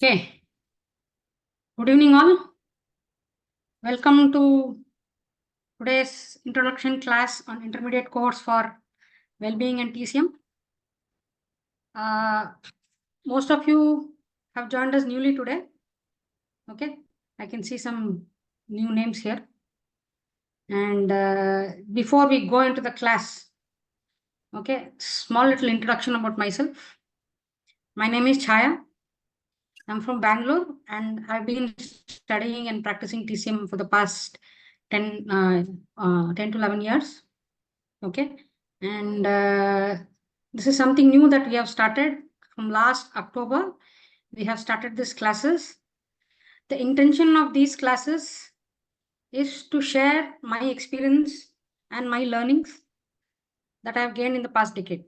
Okay, good evening all. Welcome to today's introduction class on intermediate course for Wellbeing and TCM. Most of you have joined us newly today. Okay, I can see some new names here. And before we go into the class, okay, small little introduction about myself. My name is Chaya. I'm from Bangalore and I've been studying and practicing TCM for the past 10 to 11 years. Okay, and this is something new that we have started from last October. We have started these classes. The intention of these classes is to share my experience and my learnings that I have gained in the past decade.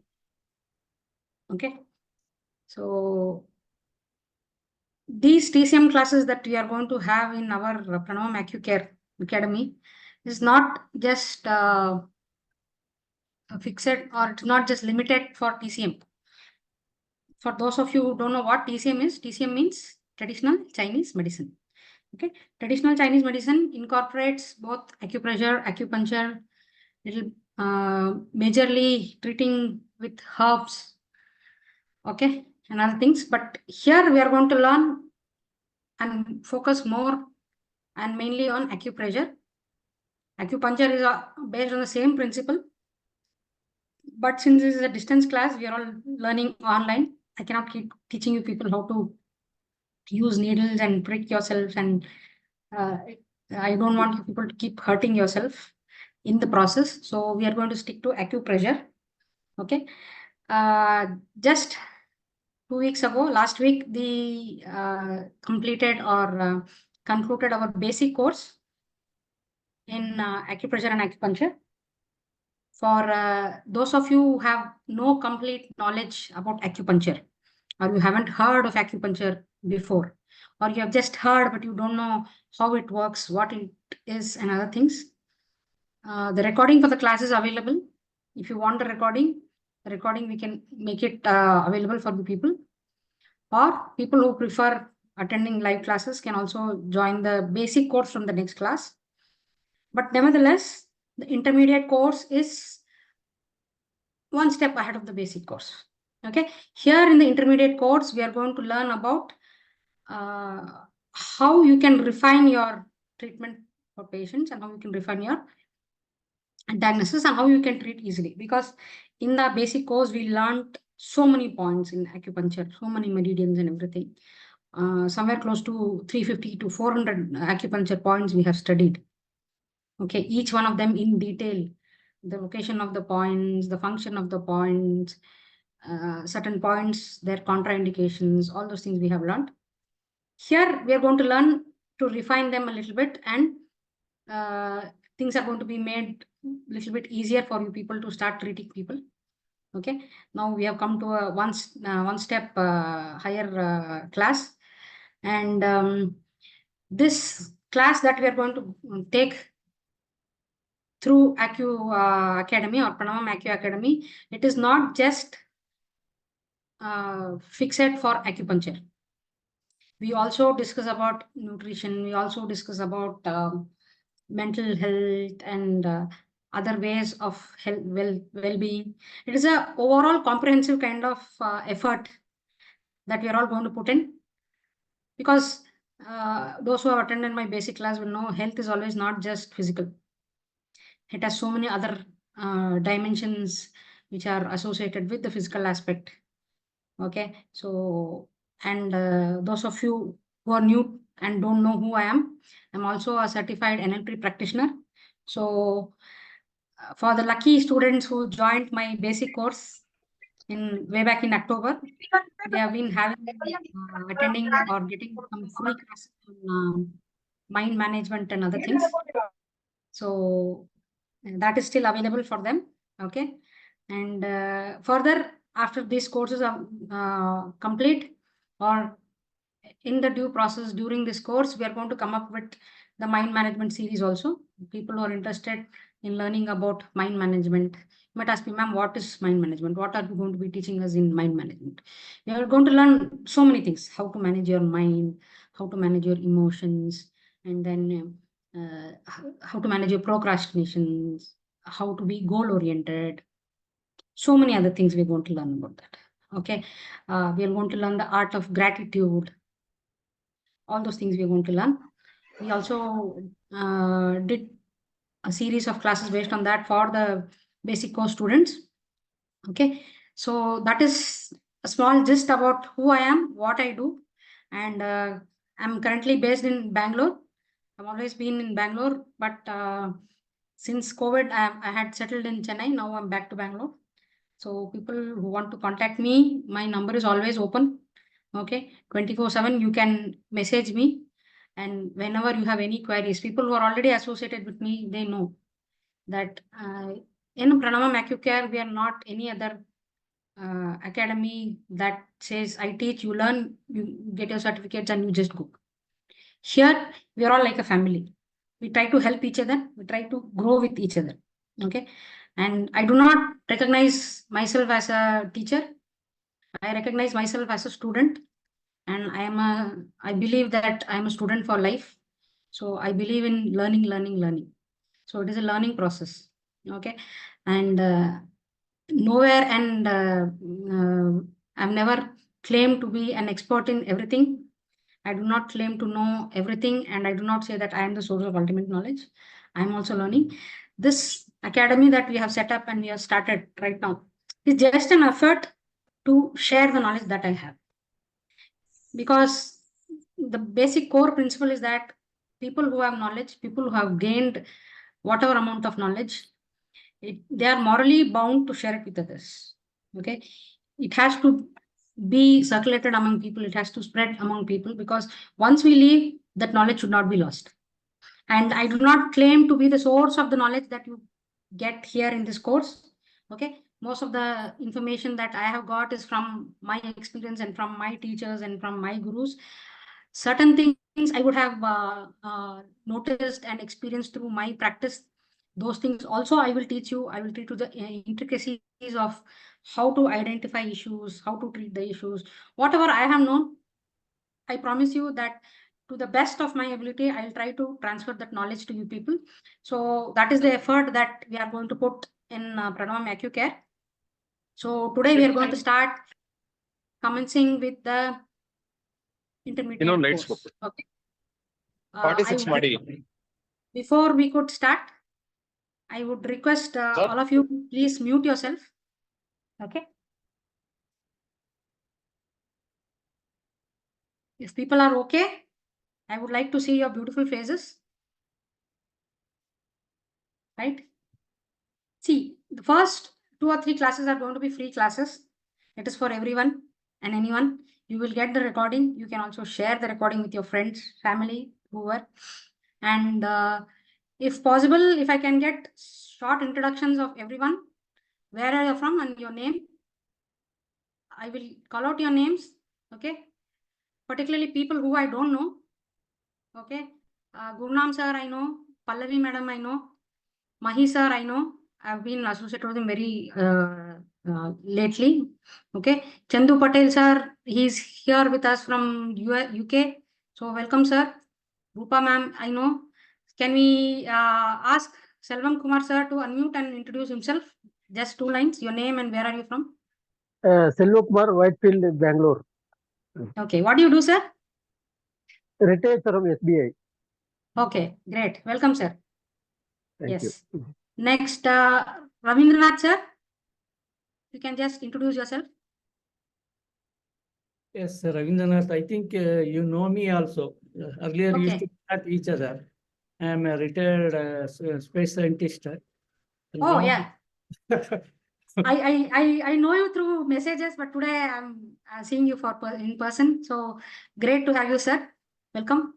Okay, so these TCM classes that we are going to have in our Pranavam Acu Care Academy is not just fixed, or it's not just limited for TCM. For those of you who don't know what TCM is, TCM means traditional Chinese medicine. Okay, traditional Chinese medicine incorporates both acupressure, acupuncture, little majorly treating with herbs, okay, and other things. But here we are going to learn and focus more and mainly on acupressure. Acupuncture is based on the same principle, but since this is a distance class, we are all learning online. I cannot keep teaching you people how to use needles and prick yourself, and I don't want you people to keep hurting yourself in the process. So we are going to stick to acupressure. Okay. Just 2 weeks ago, last week, we completed or concluded our basic course in acupressure and acupuncture. For those of you who have no complete knowledge about acupuncture, or you haven't heard of acupuncture before, or you have just heard but you don't know how it works, what it is, and other things, the recording for the class is available. If you want the recording we can make it available for the people, or people who prefer attending live classes can also join the basic course from the next class. But nevertheless, the intermediate course is one step ahead of the basic course. Okay, here in the intermediate course, we are going to learn about how you can refine your treatment for patients and how you can refine your diagnosis and how you can treat easily. Because in the basic course, we learned so many points in acupuncture, so many meridians and everything. Somewhere close to 350 to 400 acupuncture points we have studied. Okay, each one of them in detail, the location of the points, the function of the points, certain points, their contraindications, all those things we have learned. Here we are going to learn to refine them a little bit, and things are going to be made a little bit easier for you people to start treating people. Okay, now we have come to a one step higher class, and this class that we are going to take through Academy or Pranavam Acu Academy, it is not just fixed for acupuncture. We also discuss about nutrition. We also discuss about mental health and other ways of health, well-being. It is a overall comprehensive kind of effort that we are all going to put in, because those who have attended my basic class will know health is always not just physical. It has so many other dimensions which are associated with the physical aspect. Okay, so, and those of you who are new and don't know who I am, I'm also a certified NLP practitioner. So for the lucky students who joined my basic course in way back in October, they have been having attending or getting some free classes on mind management and other things. So that is still available for them. Okay, and further, after these courses are complete, or in the due process during this course, we are going to come up with the mind management series also. People who are interested in learning about mind management, might ask me, ma'am, what is mind management? What are you going to be teaching us in mind management? You are going to learn so many things: how to manage your mind, how to manage your emotions, and then how to manage your procrastinations, how to be goal oriented. So many other things we're going to learn about that. Okay, we are going to learn the art of gratitude. All those things we're going to learn. We also did a series of classes based on that for the basic course students. Okay, so that is a small gist about who I am, what I do, and I'm currently based in Bangalore. I've always been in Bangalore, but since COVID, I had settled in Chennai. Now I'm back to Bangalore. So people who want to contact me, my number is always open. Okay, 24/7. You can message me, and whenever you have any queries, people who are already associated with me, they know that in Pranavam Acu Care, we are not any other academy that says I teach, you learn, you get your certificates, and you just go. Here, we are all like a family. We try to help each other. We try to grow with each other. Okay, and I do not recognize myself as a teacher. I recognize myself as a student, and I believe that I am a student for life. So I believe in learning, learning, learning. So it is a learning process. Okay, and nowhere and I've never claimed to be an expert in everything. I do not claim to know everything, and I do not say that I am the source of ultimate knowledge. I am also learning. This academy that we have set up and we have started right now is just an effort to share the knowledge that I have. Because the basic core principle is that people who have knowledge, people who have gained whatever amount of knowledge, they are morally bound to share it with others. Okay, it has to be circulated among people, it has to spread among people, because once we leave, that knowledge should not be lost. And I do not claim to be the source of the knowledge that you get here in this course. Okay, most of the information that I have got is from my experience and from my teachers and from my gurus. Certain things I would have noticed and experienced through my practice. Those things also I will teach you. I will teach you the intricacies of how to identify issues, how to treat the issues. Whatever I have known, I promise you that to the best of my ability, I'll try to transfer that knowledge to you people. So that is the effort that we are going to put in Pranavam Acu Care. So today we are going to start commencing with the intermediate course. Okay. 46 Before we could start, I would request all of you, please mute yourself. Okay. If people are okay, I would like to see your beautiful faces. Right? See, the first 2 or 3 classes are going to be free classes. It is for everyone and anyone. You will get the recording. You can also share the recording with your friends, family, whoever. And if possible, if I can get short introductions of everyone, where are you from and your name. I will call out your names. Okay. Particularly people who I don't know. Okay. Gurnam sir, I know. Pallavi madam, I know. Mahi sir, I know. I've been associated with him very lately. Okay. Chandu Patel sir, he's here with us from UK. So welcome, sir. Rupa ma'am, I know. Can we ask Selvam Kumar sir to unmute and introduce himself? Just 2 lines. Your name and where are you from? Selvam Kumar, Whitefield, Bangalore. Okay. What do you do, sir? Retired from SBI. Okay. Great. Welcome, sir. Thank Yes. you. Next, Ravindranath sir. You can just introduce yourself. Yes, Ravindranath, I think you know me also. Earlier we used to chat each other. I am a retired space scientist. Oh, yeah. I know you through messages, but today I'm seeing you in person. So great to have you, sir. Welcome.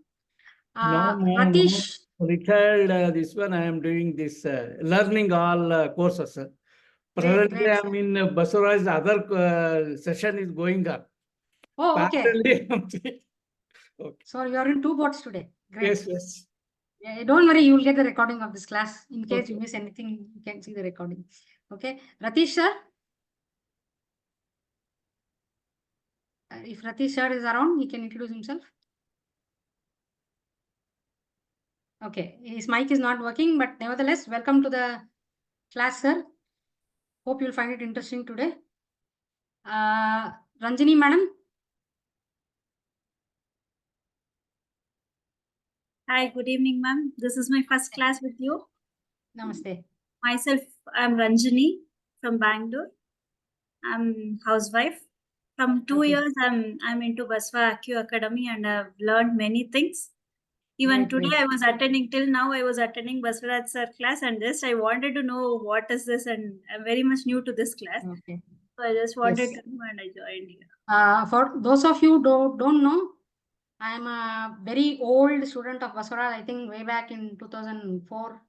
No, Ratish. retired this one, I am doing this learning all courses. Presently, Great, I'm in Basuraj's other session is going on. Oh, okay. Okay. So you're in 2 boats today. Great. Yes, yes. Yeah, don't worry, you will get the recording of this class. In case you miss anything, you can see the recording. Okay, Ratish sir. If Ratish sir is around, he can introduce himself. Okay, his mic is not working, but nevertheless, welcome to the class, sir. Hope you'll find it interesting today. Ranjini madam. Hi, good evening, ma'am. This is my first class with you. Namaste. Myself, I'm Ranjini from Bangalore. I'm housewife. From 2 Okay. years, I'm into Pranavam Acu Academy and I've learned many things. Even Great, today, great. I was attending till now. I was attending Baswaraj sir class, and just I wanted to know what is this, and I'm very much new to this class. Okay. So I just wanted Yes. to know, and I joined here. For those of you who don't know, I'm a very old student of Baswaraj. I think way back in 2004,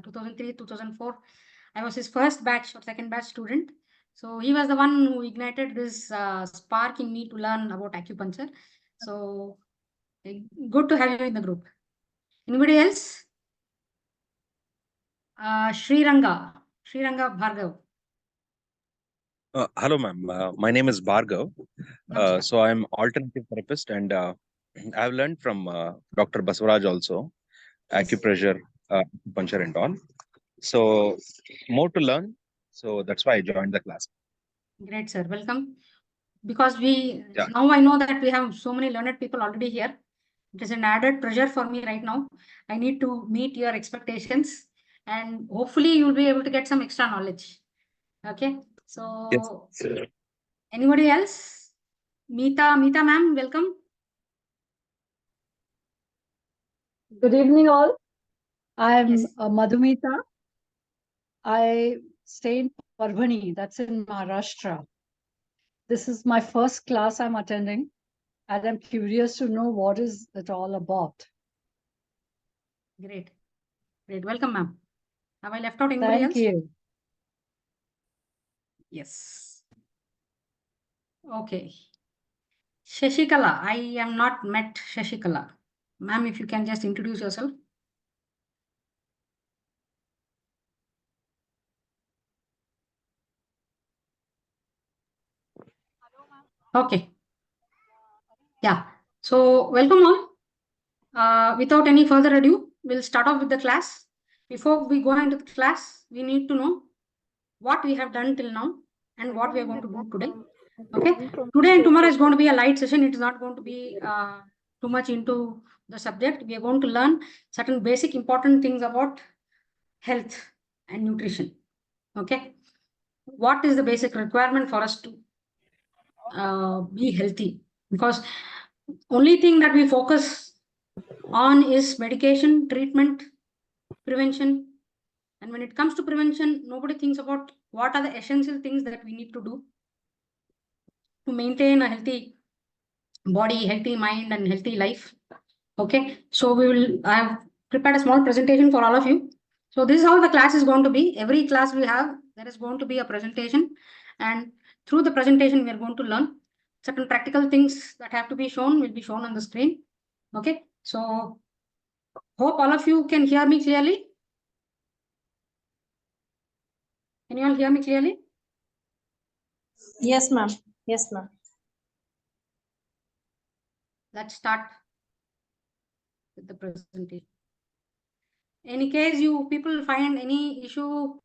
2003, 2004. I was his first batch or second batch student. So he was the one who ignited this spark in me to learn about acupuncture. So good to have you in the group. Anybody else? Sriranga Bhargav. Hello, ma'am. My name is Bhargav. Namaskar. So I'm alternative therapist, and I've learned from Dr. Baswaraj also, Yes. acupressure, acupuncture, and all. So more to learn. So that's why I joined the class. Great, sir. Welcome. Because Yeah. now I know that we have so many learned people already here. It is an added pressure for me right now. I need to meet your expectations, and hopefully you'll be able to get some extra knowledge. Okay. So Yes. anybody else? Meeta ma'am, welcome. Good evening, all. I'm Yes. Madhumita. I stay in Parbhani, that's in Maharashtra. This is my first class I'm attending, and I'm curious to know what is it all about. Great. Great. Welcome, ma'am. Have I left out anybody Thank else? you. Yes. Okay. Shashikala. I am not met Shashikala. Ma'am, if you can just introduce yourself. Okay. Yeah. So welcome all. Without any further ado, we'll start off with the class. Before we go into the class, we need to know what we have done till now and what we are going to do today. Okay. Today and tomorrow is going to be a light session. It is not going to be too much into the subject. We are going to learn certain basic important things about health and nutrition. Okay. What is the basic requirement for us to be healthy? Because only thing that we focus on is medication, treatment, prevention. And when it comes to prevention, nobody thinks about what are the essential things that we need to do to maintain a healthy body, healthy mind, and healthy life. Okay, so I have prepared a small presentation for all of you. So this is how the class is going to be. Every class we have, there is going to be a presentation, and through the presentation, we are going to learn certain practical things that have to be shown will be shown on the screen. Okay, so hope all of you can hear me clearly. Can you all hear me clearly? Yes, ma'am. Yes, ma'am. Let's start with the presentation. In case you people find any issue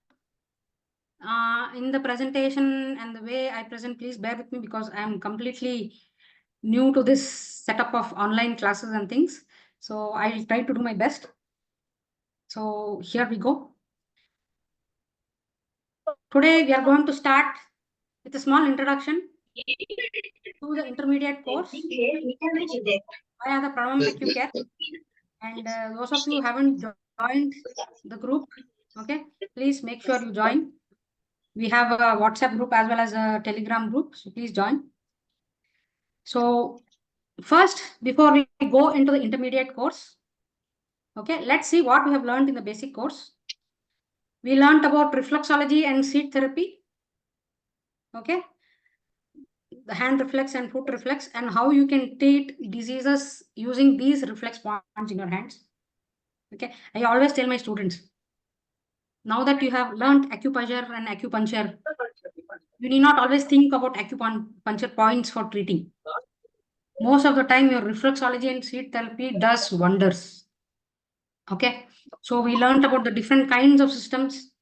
in the presentation and the way I present, please bear with me because I am completely new to this setup of online classes and things. So I'll try to do my best. So here we go. Today we are going to start with a small introduction to the intermediate course via the Pranavam Acu Care. And those of you who haven't joined the group, okay, please make sure you join. We have a WhatsApp group as well as a Telegram group, so please join. So first, before we go into the intermediate course, okay, let's see what we have learned in the basic course. We learned about reflexology and seat therapy, okay, the hand reflex and foot reflex, and how you can treat diseases using these reflex points in your hands. Okay, I always tell my students, now that you have learned acupressure and acupuncture, you need not always think about acupuncture points for treating. Most of the time, your reflexology and seed therapy does wonders. Okay, so we learned about the different kinds of systems,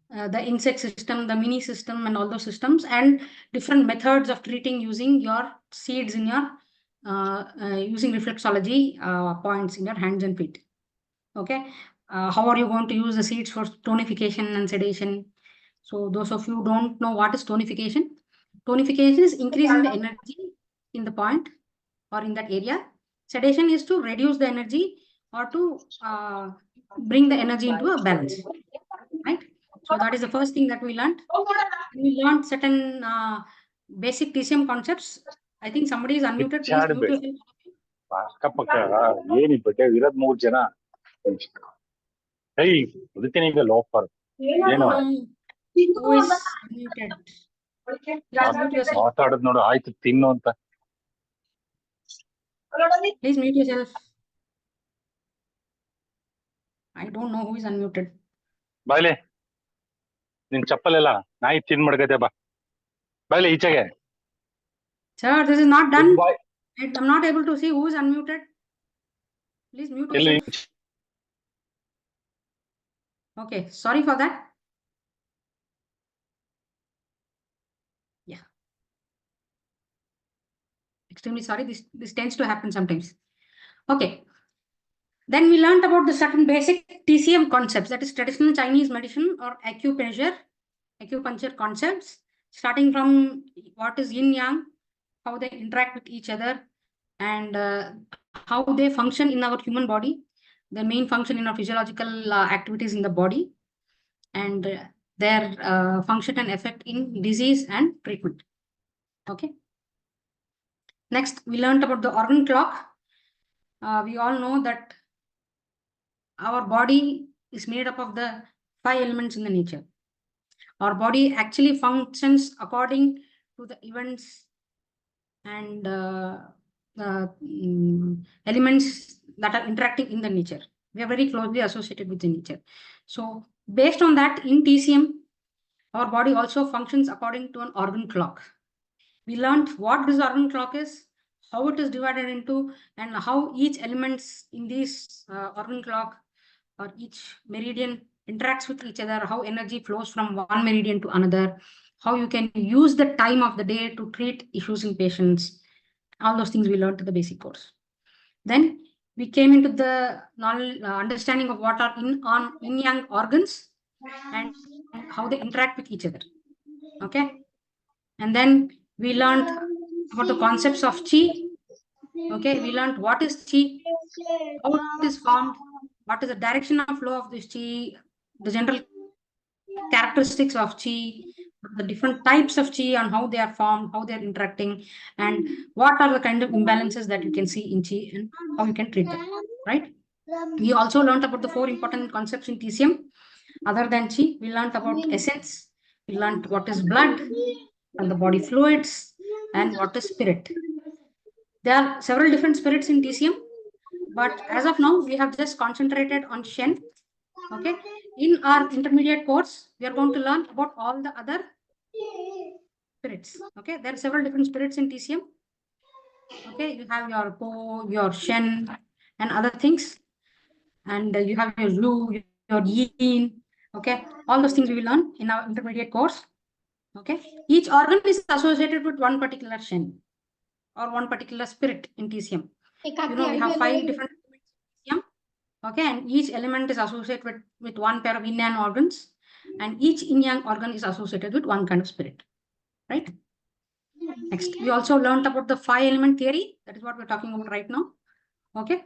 the insect system, the mini system, and all those systems, and different methods of treating using your seeds in your using reflexology points in your hands and feet. Okay, how are you going to use the seeds for tonification and sedation? So those of you who don't know what is tonification, tonification is increasing the energy in the point or in that area. Sedation is to reduce the energy or to bring the energy into a balance, right? So that is the first thing that we learned. We learned certain basic TCM concepts. I think somebody is unmuted. Please mute yourself. ಅಕ್ಕಪಕ್ಕ ಏನಿ ಬಿಟ್ಟೆ ಇರೋದ್ 3 ಜನ ಅದಕ್ಕೆ ಈಗ loafer ಏನು Who is unmuted? Please mute yourself. ಮಾತಾಡೋದ್ ನೋಡು ಆಯ್ತು ತಿನ್ನು ಅಂತ Please mute yourself. I don't know who is unmuted. ಬಾಯ್ಲೆ ನಿನ್ ಚಪ್ಪಲೆಲ್ಲ ನಾಯಿ ತಿನ್ ಮಡ್ಗದೆ ಬಾ ಬಾಯ್ಲೆ ಈಚೆಗೆ Sir, this is not done. Bye I'm not able to see who is unmuted. Please mute ಎಲ್ಲಿ yourself. Okay, sorry for that. Yeah. Extremely sorry. This tends to happen sometimes. Okay. Then we learned about the certain basic TCM concepts, that is traditional Chinese medicine or acupuncture concepts, starting from what is yin yang, how they interact with each other, and how they function in our human body, the main function in our physiological activities in the body, and their function and effect in disease and treatment. Okay. Next, we learned about the organ clock. We all know that our body is made up of the 5 elements in the nature. Our body actually functions according to the events and elements that are interacting in the nature. We are very closely associated with the nature. So based on that, in TCM, our body also functions according to an organ clock. We learned what this organ clock is, how it is divided into, and how each elements in this organ clock or each meridian interacts with each other, how energy flows from one meridian to another, how you can use the time of the day to treat issues in patients. All those things we learned in the basic course. Then we came into the understanding of what are yin-yang organs and how they interact with each other. Okay. And then we learned about the concepts of chi. Okay. We learned what is chi, how it is formed, what is the direction of flow of this chi, the general characteristics of chi, the different types of chi and how they are formed, how they are interacting, and what are the kind of imbalances that you can see in chi and how you can treat them, right? We also learned about the 4 important concepts in TCM. Other than chi, we learned about essence, we learned what is blood and the body fluids, and what is spirit. There are several different spirits in TCM, but as of now, we have just concentrated on Shen. Okay. In our intermediate course, we are going to learn about all the other spirits. Okay. There are several different spirits in TCM. Okay. You have your Po, your Shen, and other things. And you have your Lu, your Yin. Okay. All those things we will learn in our intermediate course. Okay. Each organ is associated with one particular Shen or one particular spirit in TCM. You know, we have 5 different TCM. Okay, and each element is associated with one pair of yin-yang organs, and each yin-yang organ is associated with one kind of spirit, right? Next, we also learned about the 5-element theory. That is what we're talking about right now. Okay.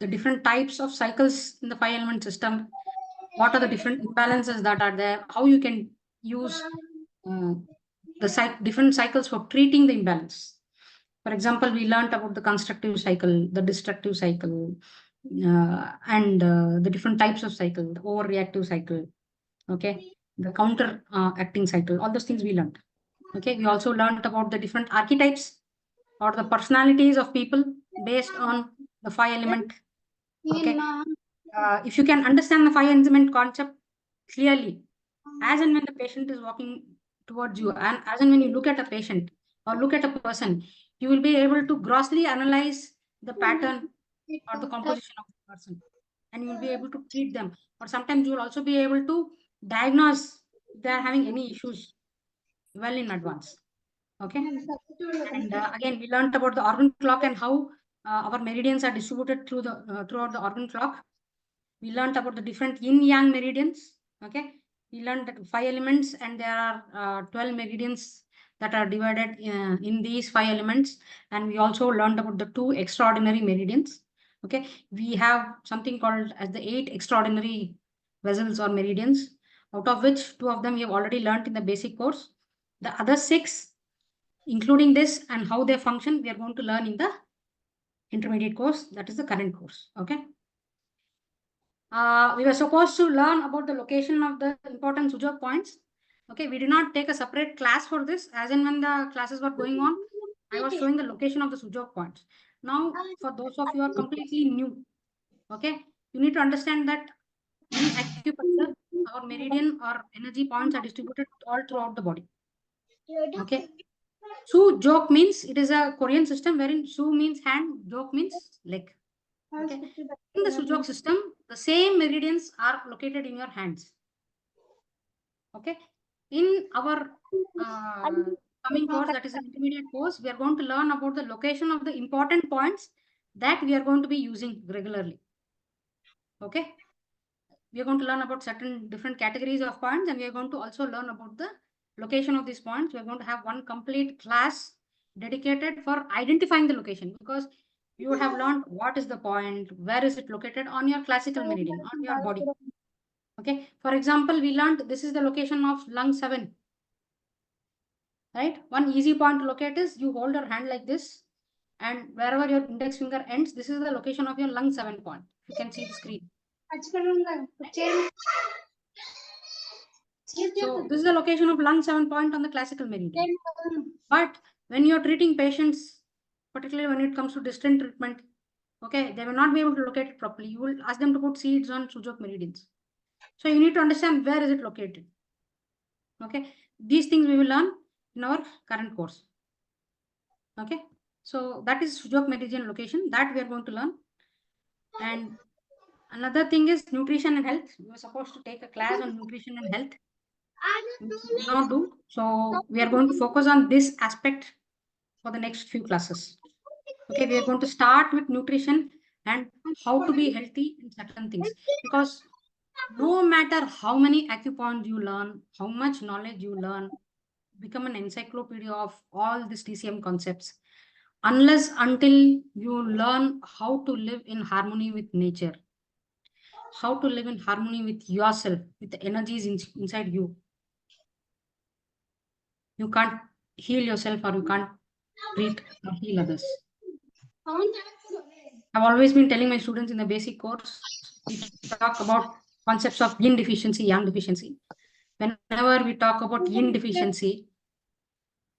The different types of cycles in the 5-element system. What are the different imbalances that are there? How you can use the different cycles for treating the imbalance. For example, we learned about the constructive cycle, the destructive cycle, and the different types of cycle, the overreactive cycle, okay, the counter acting cycle, all those things we learned. Okay, we also learned about the different archetypes or the personalities of people based on the 5-element. Okay, if you can understand the 5 element concept clearly, as and when the patient is walking towards you, and as and when you look at a patient or look at a person, you will be able to grossly analyze the pattern or the composition of the person, and you will be able to treat them. Or sometimes you will also be able to diagnose if they are having any issues well in advance. Okay. And again, we learned about the organ clock and how our meridians are distributed through the throughout the organ clock. We learned about the different yin yang meridians. Okay. We learned that 5 elements, and there are 12 meridians that are divided in these 5 elements. And we also learned about the 2 extraordinary meridians. Okay. We have something called as the 8 extraordinary vessels or meridians, out of which 2 of them we have already learned in the basic course. The other 6, including this and how they function, we are going to learn in the intermediate course, that is the current course. Okay. We were supposed to learn about the location of the important sujok points. Okay, we did not take a separate class for this. As in when the classes were going on, I was showing the location of the sujok points. Now, for those of you who are completely new, okay, you need to understand that in acupuncture, our meridian or energy points are distributed all throughout the body. Okay. Su jok means it is a Korean system wherein su means hand, jok means leg. Okay. In the sujok system, the same meridians are located in your hands. Okay. In our coming course, that is an intermediate course, we are going to learn about the location of the important points that we are going to be using regularly. Okay. We are going to learn about certain different categories of points, and we are going to also learn about the location of these points. We are going to have one complete class dedicated for identifying the location, because you would have learned what is the point, where is it located on your classical meridian, on your body. Okay. For example, we learned this is the location of lung 7. Right. One easy point to locate is you hold your hand like this, and wherever your index finger ends, this is the location of your lung 7 point. You can see the screen. So this is the location of lung 7 point on the classical meridian. But when you're treating patients, particularly when it comes to distant treatment, okay, they will not be able to locate it properly. You will ask them to put seeds on sujok meridians. So you need to understand where is it located. Okay, these things we will learn in our current course. Okay, so that is sujok meridian location that we are going to learn. And another thing is nutrition and health. We were supposed to take a class on nutrition and health. We did not do. So we are going to focus on this aspect for the next few classes. Okay, we are going to start with nutrition and how to be healthy in certain things. Because no matter how many acupoints you learn, how much knowledge you learn, become an encyclopedia of all these TCM concepts, unless until you learn how to live in harmony with nature, how to live in harmony with yourself, with the energies inside you, you can't heal yourself, or you can't treat or heal others. I've always been telling my students in the basic course, we talk about concepts of yin deficiency, yang deficiency. Whenever we talk about yin deficiency,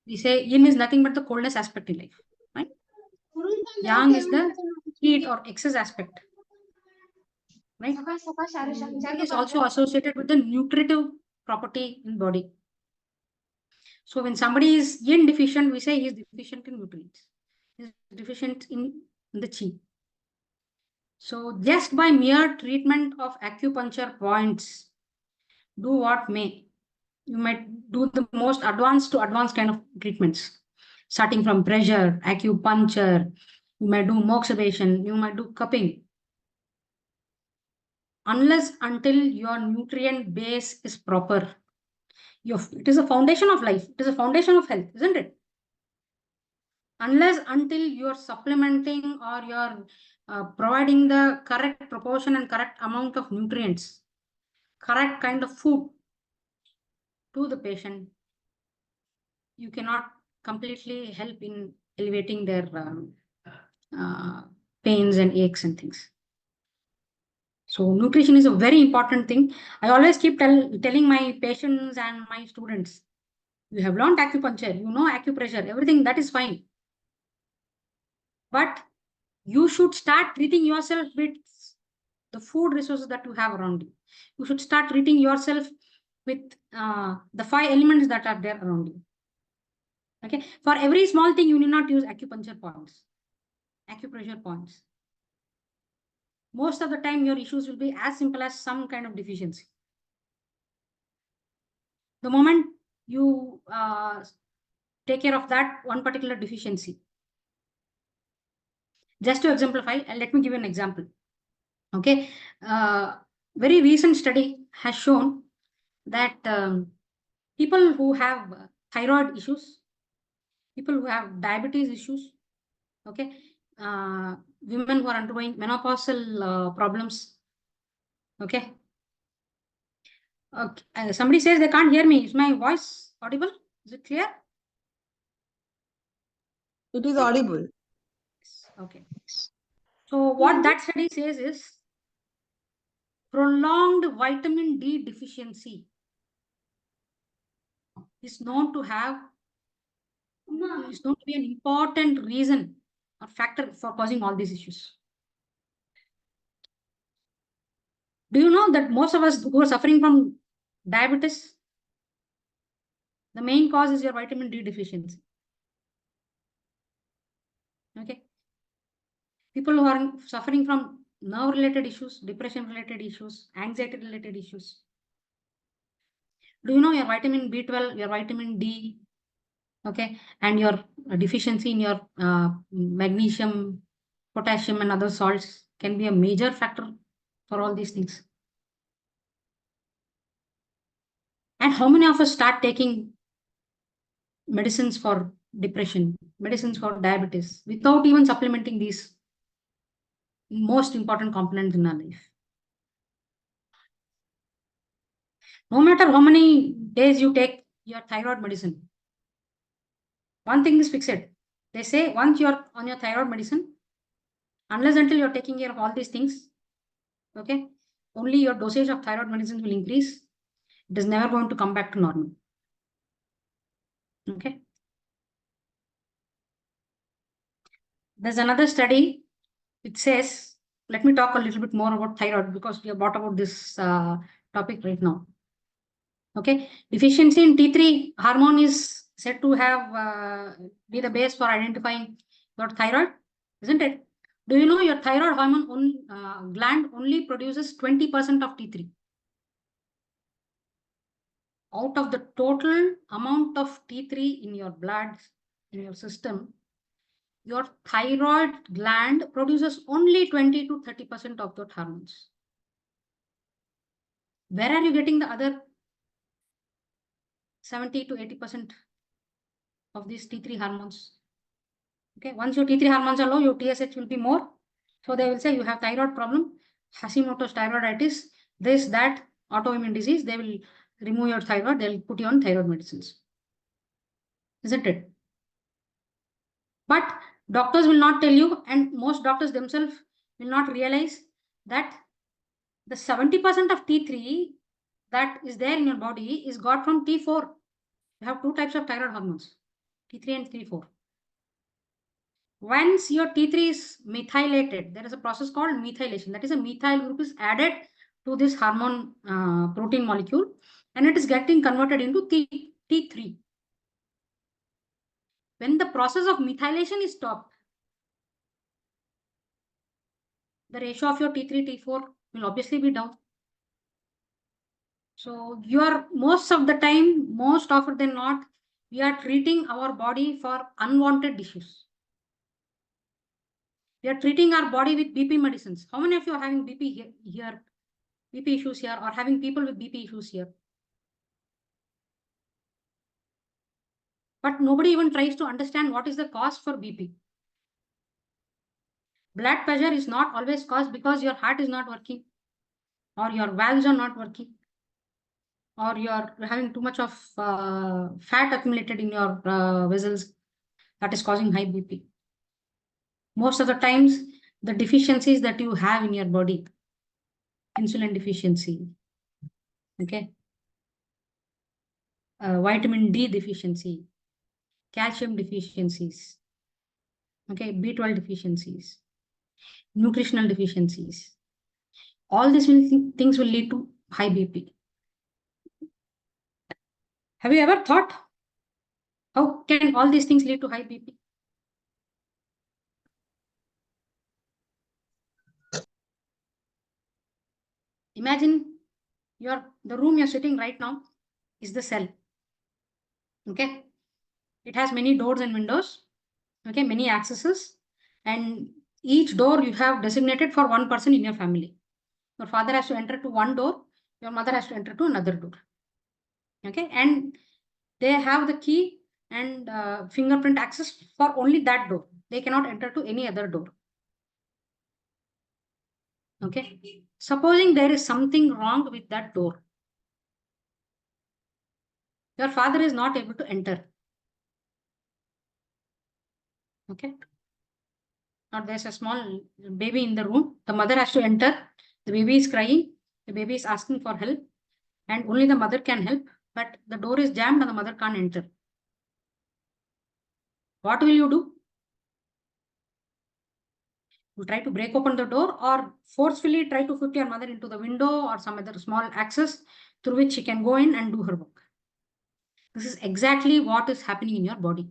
we say yin is nothing but the coldness aspect in life, right? Yang is the heat or excess aspect, right? Yin is also associated with the nutritive property in body. So when somebody is yin deficient, we say he is deficient in nutrients. He is deficient in the chi. So just by mere treatment of acupuncture points, do what may, you might do the most advanced to advanced kind of treatments, starting from pressure, acupuncture, you might do moxibustion, you might do cupping. Unless until your nutrient base is proper, it is a foundation of life, it is a foundation of health, isn't it? Unless until you're supplementing or you're providing the correct proportion and correct amount of nutrients, correct kind of food to the patient, you cannot completely help in alleviating their pains and aches and things. So nutrition is a very important thing. I always keep telling my patients and my students, you have learned acupuncture, you know acupressure, everything that is fine. But you should start treating yourself with the food resources that you have around you. You should start treating yourself with the 5 elements that are there around you. Okay, for every small thing, you need not use acupuncture points, acupressure points. Most of the time, your issues will be as simple as some kind of deficiency. The moment you take care of that one particular deficiency. Just to exemplify, let me give you an example. Okay, very recent study has shown that people who have thyroid issues, people who have diabetes issues, okay, women who are undergoing menopausal problems, okay. Okay, somebody says they can't hear me. Is my voice audible? Is it clear? It is audible. Okay. So what that study says is prolonged vitamin D deficiency is known to be an important reason or factor for causing all these issues. Do you know that most of us who are suffering from diabetes, the main cause is your vitamin D deficiency? Okay. People who are suffering from nerve-related issues, depression-related issues, anxiety-related issues. Do you know your vitamin B12, your vitamin D, okay, and your deficiency in your magnesium, potassium, and other salts can be a major factor for all these things. And how many of us start taking medicines for depression, medicines for diabetes, without even supplementing these most important components in our life? No matter how many days you take your thyroid medicine, one thing is fixed. They say once you're on your thyroid medicine, unless until you're taking care of all these things, okay, only your dosage of thyroid medicine will increase. It is never going to come back to normal. Okay. There's another study. It says, let me talk a little bit more about thyroid because we have brought about this topic right now. Okay, deficiency in T3 hormone is said to have be the base for identifying your thyroid, isn't it? Do you know your thyroid hormone gland only produces 20% of T3? Out of the total amount of T3 in your blood, in your system, your thyroid gland produces only 20 to 30% of those hormones. Where are you getting the other 70 to 80% of these T3 hormones? Okay, once your T3 hormones are low, your TSH will be more. So they will say you have thyroid problem, Hashimoto's thyroiditis, this, that, autoimmune disease. They will remove your thyroid. They'll put you on thyroid medicines. Isn't it? But doctors will not tell you, and most doctors themselves will not realize that the 70% of T3 that is there in your body is got from T4. You have two types of thyroid hormones, T3 and T4. Once your T3 is methylated, there is a process called methylation. That is, a methyl group is added to this hormone protein molecule, and it is getting converted into T3. When the process of methylation is stopped, the ratio of your T3, T4 will obviously be down. So you are most of the time, most often than not, we are treating our body for unwanted issues. We are treating our body with BP medicines. How many of you are having BP here, BP issues here, or having people with BP issues here? But nobody even tries to understand what is the cause for BP. Blood pressure is not always caused because your heart is not working, or your valves are not working, or you're having too much of fat accumulated in your vessels that is causing high BP. Most of the times, the deficiencies that you have in your body, insulin deficiency, okay, vitamin D deficiency, calcium deficiencies, okay, B12 deficiencies, nutritional deficiencies, All these things will lead to high BP. Have you ever thought, how can all these things lead to high BP? Imagine the room you're sitting right now is the cell. Okay. It has many doors and windows. Okay, many accesses. And each door you have designated for one person in your family. Your father has to enter to one door. Your mother has to enter to another door. Okay. And they have the key and fingerprint access for only that door. They cannot enter to any other door. Okay. Supposing there is something wrong with that door. Your father is not able to enter. Okay. Now there's a small baby in the room. The mother has to enter. The baby is crying. The baby is asking for help. And only the mother can help. But the door is jammed and the mother can't enter. What will you do? You try to break open the door or forcefully try to put your mother into the window or some other small access through which she can go in and do her work. This is exactly what is happening in your body.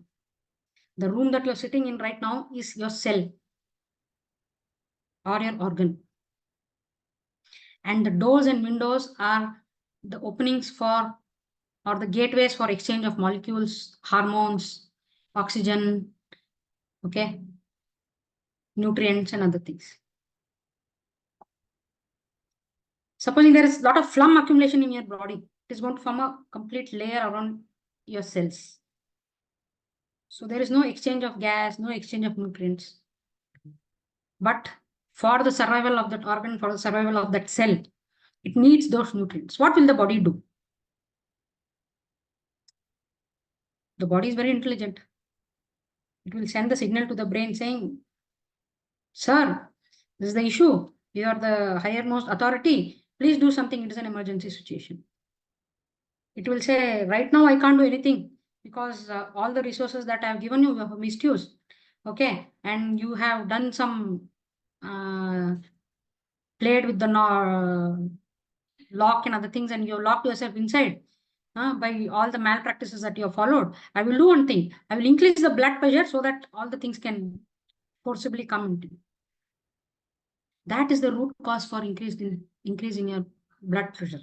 The room that you're sitting in right now is your cell or your organ. And the doors and windows are the openings for or the gateways for exchange of molecules, hormones, oxygen, okay, nutrients and other things. Supposing there is a lot of phlegm accumulation in your body, it is going to form a complete layer around your cells. So there is no exchange of gas, no exchange of nutrients. But for the survival of that organ, for the survival of that cell, it needs those nutrients. What will the body do? The body is very intelligent. It will send the signal to the brain saying, sir, this is the issue. You are the highermost authority. Please do something. It is an emergency situation. It will say, right now I can't do anything because all the resources that I have given you have misused. Okay. And you have done some played with the lock and other things and you have locked yourself inside by all the malpractices that you have followed. I will do one thing. I will increase the blood pressure so that all the things can forcibly come into you. That is the root cause for increase in your blood pressure.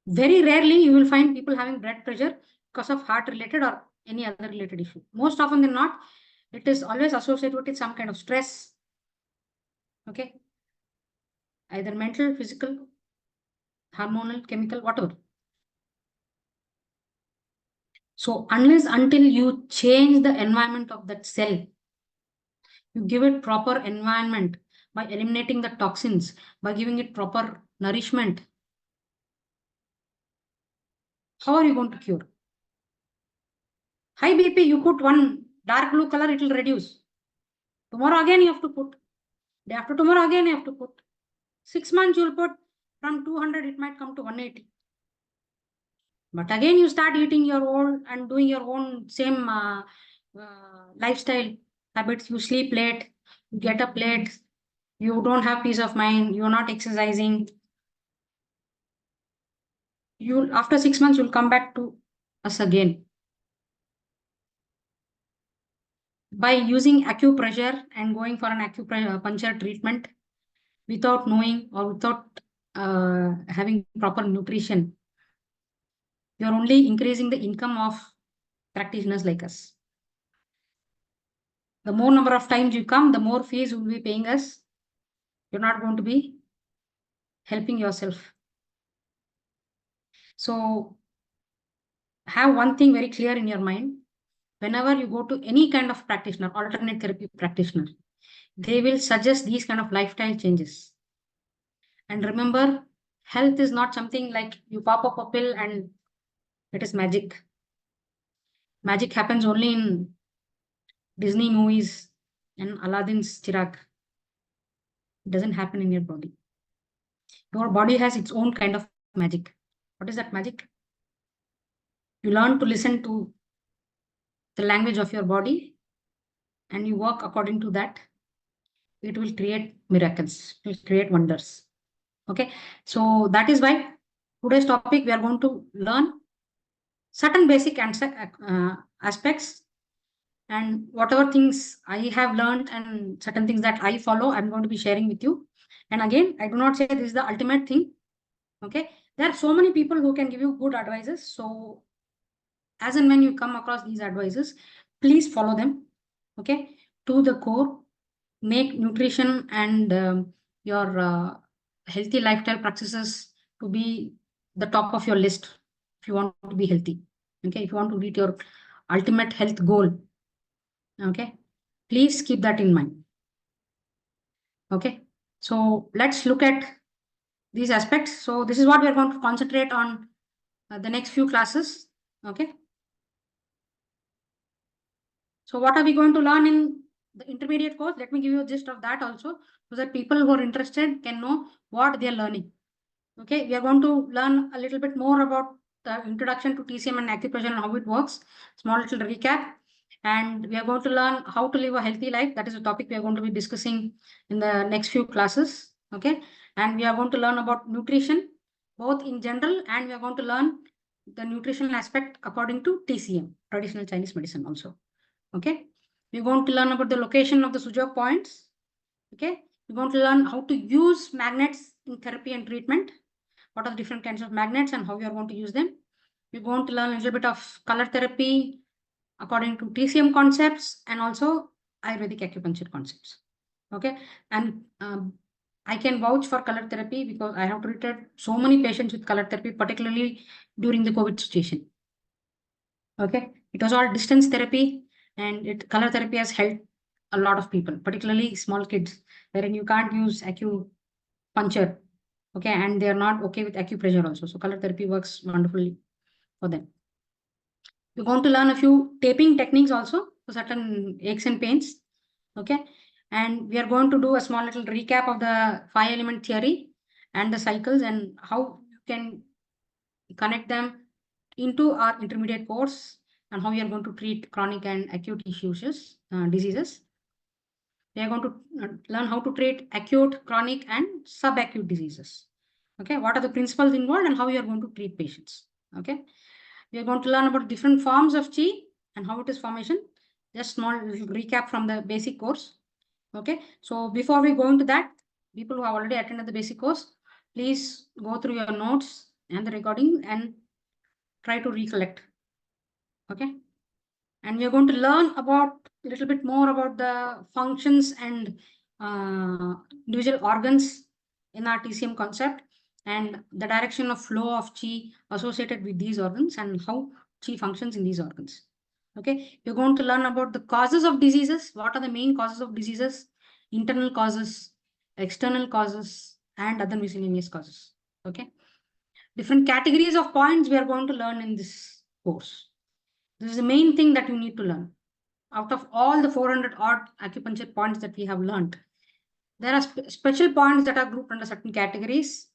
Very rarely you will find people having blood pressure because of heart related or any other related issue. Most often than not, it is always associated with some kind of stress. Okay. Either mental, physical, hormonal, chemical, whatever. So unless until you change the environment of that cell, you give it proper environment by eliminating the toxins, by giving it proper nourishment, how are you going to cure? High BP, you put one dark blue color, it will reduce. Tomorrow again you have to put. Day after tomorrow again you have to put. 6 months you will put. From 200 it might come to 180. But again you start eating your own and doing your own same lifestyle habits. You sleep late, you get up late, you don't have peace of mind, you're not exercising. You after 6 months you'll come back to us again. By using acupressure and going for an acupuncture treatment without knowing or without having proper nutrition, you're only increasing the income of practitioners like us. The more number of times you come, the more fees you will be paying us. You're not going to be helping yourself. So have one thing very clear in your mind. Whenever you go to any kind of practitioner, alternate therapy practitioner, they will suggest these kind of lifestyle changes. And remember, health is not something like you pop up a pill and it is magic. Magic happens only in Disney movies and Aladdin's Chirag. It doesn't happen in your body. Your body has its own kind of magic. What is that magic? You learn to listen to the language of your body and you work according to that. it will create miracles, it will create wonders. Okay, so that is why today's topic we are going to learn certain basic aspects, and whatever things I have learned and certain things that I follow, I'm going to be sharing with you. And again, I do not say this is the ultimate thing. Okay, there are so many people who can give you good advices. So as and when you come across these advices, please follow them. Okay, to the core. Make nutrition and your healthy lifestyle practices to be the top of your list if you want to be healthy. Okay, if you want to reach your ultimate health goal. Okay, please keep that in mind. Okay, so let's look at these aspects. So this is what we are going to concentrate on the next few classes. Okay, so what are we going to learn in the intermediate course? Let me give you a gist of that also, so that people who are interested can know what they are learning. Okay, we are going to learn a little bit more about the introduction to TCM and acupressure and how it works. Small little recap. And we are going to learn how to live a healthy life. That is a topic we are going to be discussing in the next few classes. Okay, and we are going to learn about nutrition, both in general, and we are going to learn the nutritional aspect according to TCM, traditional Chinese medicine also. Okay, we're going to learn about the location of the Sujok points. Okay, we're going to learn how to use magnets in therapy and treatment. What are the different kinds of magnets and how we are going to use them. We're going to learn a little bit of color therapy according to TCM concepts and also Ayurvedic acupuncture concepts. Okay, and I can vouch for color therapy because I have treated so many patients with color therapy, particularly during the COVID situation. Okay, it was all distance therapy, and color therapy has helped a lot of people, particularly small kids, wherein you can't use acupuncture. Okay, and they are not okay with acupressure also. So color therapy works wonderfully for them. We're going to learn a few taping techniques also for certain aches and pains. Okay, and we are going to do a small little recap of the 5-element theory and the cycles and how you can connect them into our intermediate course and how we are going to treat chronic and acute diseases. We are going to learn how to treat acute, chronic, and subacute diseases. Okay, what are the principles involved and how you are going to treat patients. Okay, we are going to learn about different forms of chi and how it is formation. Just small recap from the basic course. Okay, so before we go into that, people who have already attended the basic course, please go through your notes and the recording and try to recollect. Okay, and we are going to learn about a little bit more about the functions and individual organs in our TCM concept and the direction of flow of chi associated with these organs and how chi functions in these organs. Okay, we're going to learn about the causes of diseases. What are the main causes of diseases? Internal causes, external causes, and other miscellaneous causes. Okay, different categories of points we are going to learn in this course. This is the main thing that you need to learn. Out of all the 400 odd acupuncture points that we have learned, there are special points that are grouped under certain categories.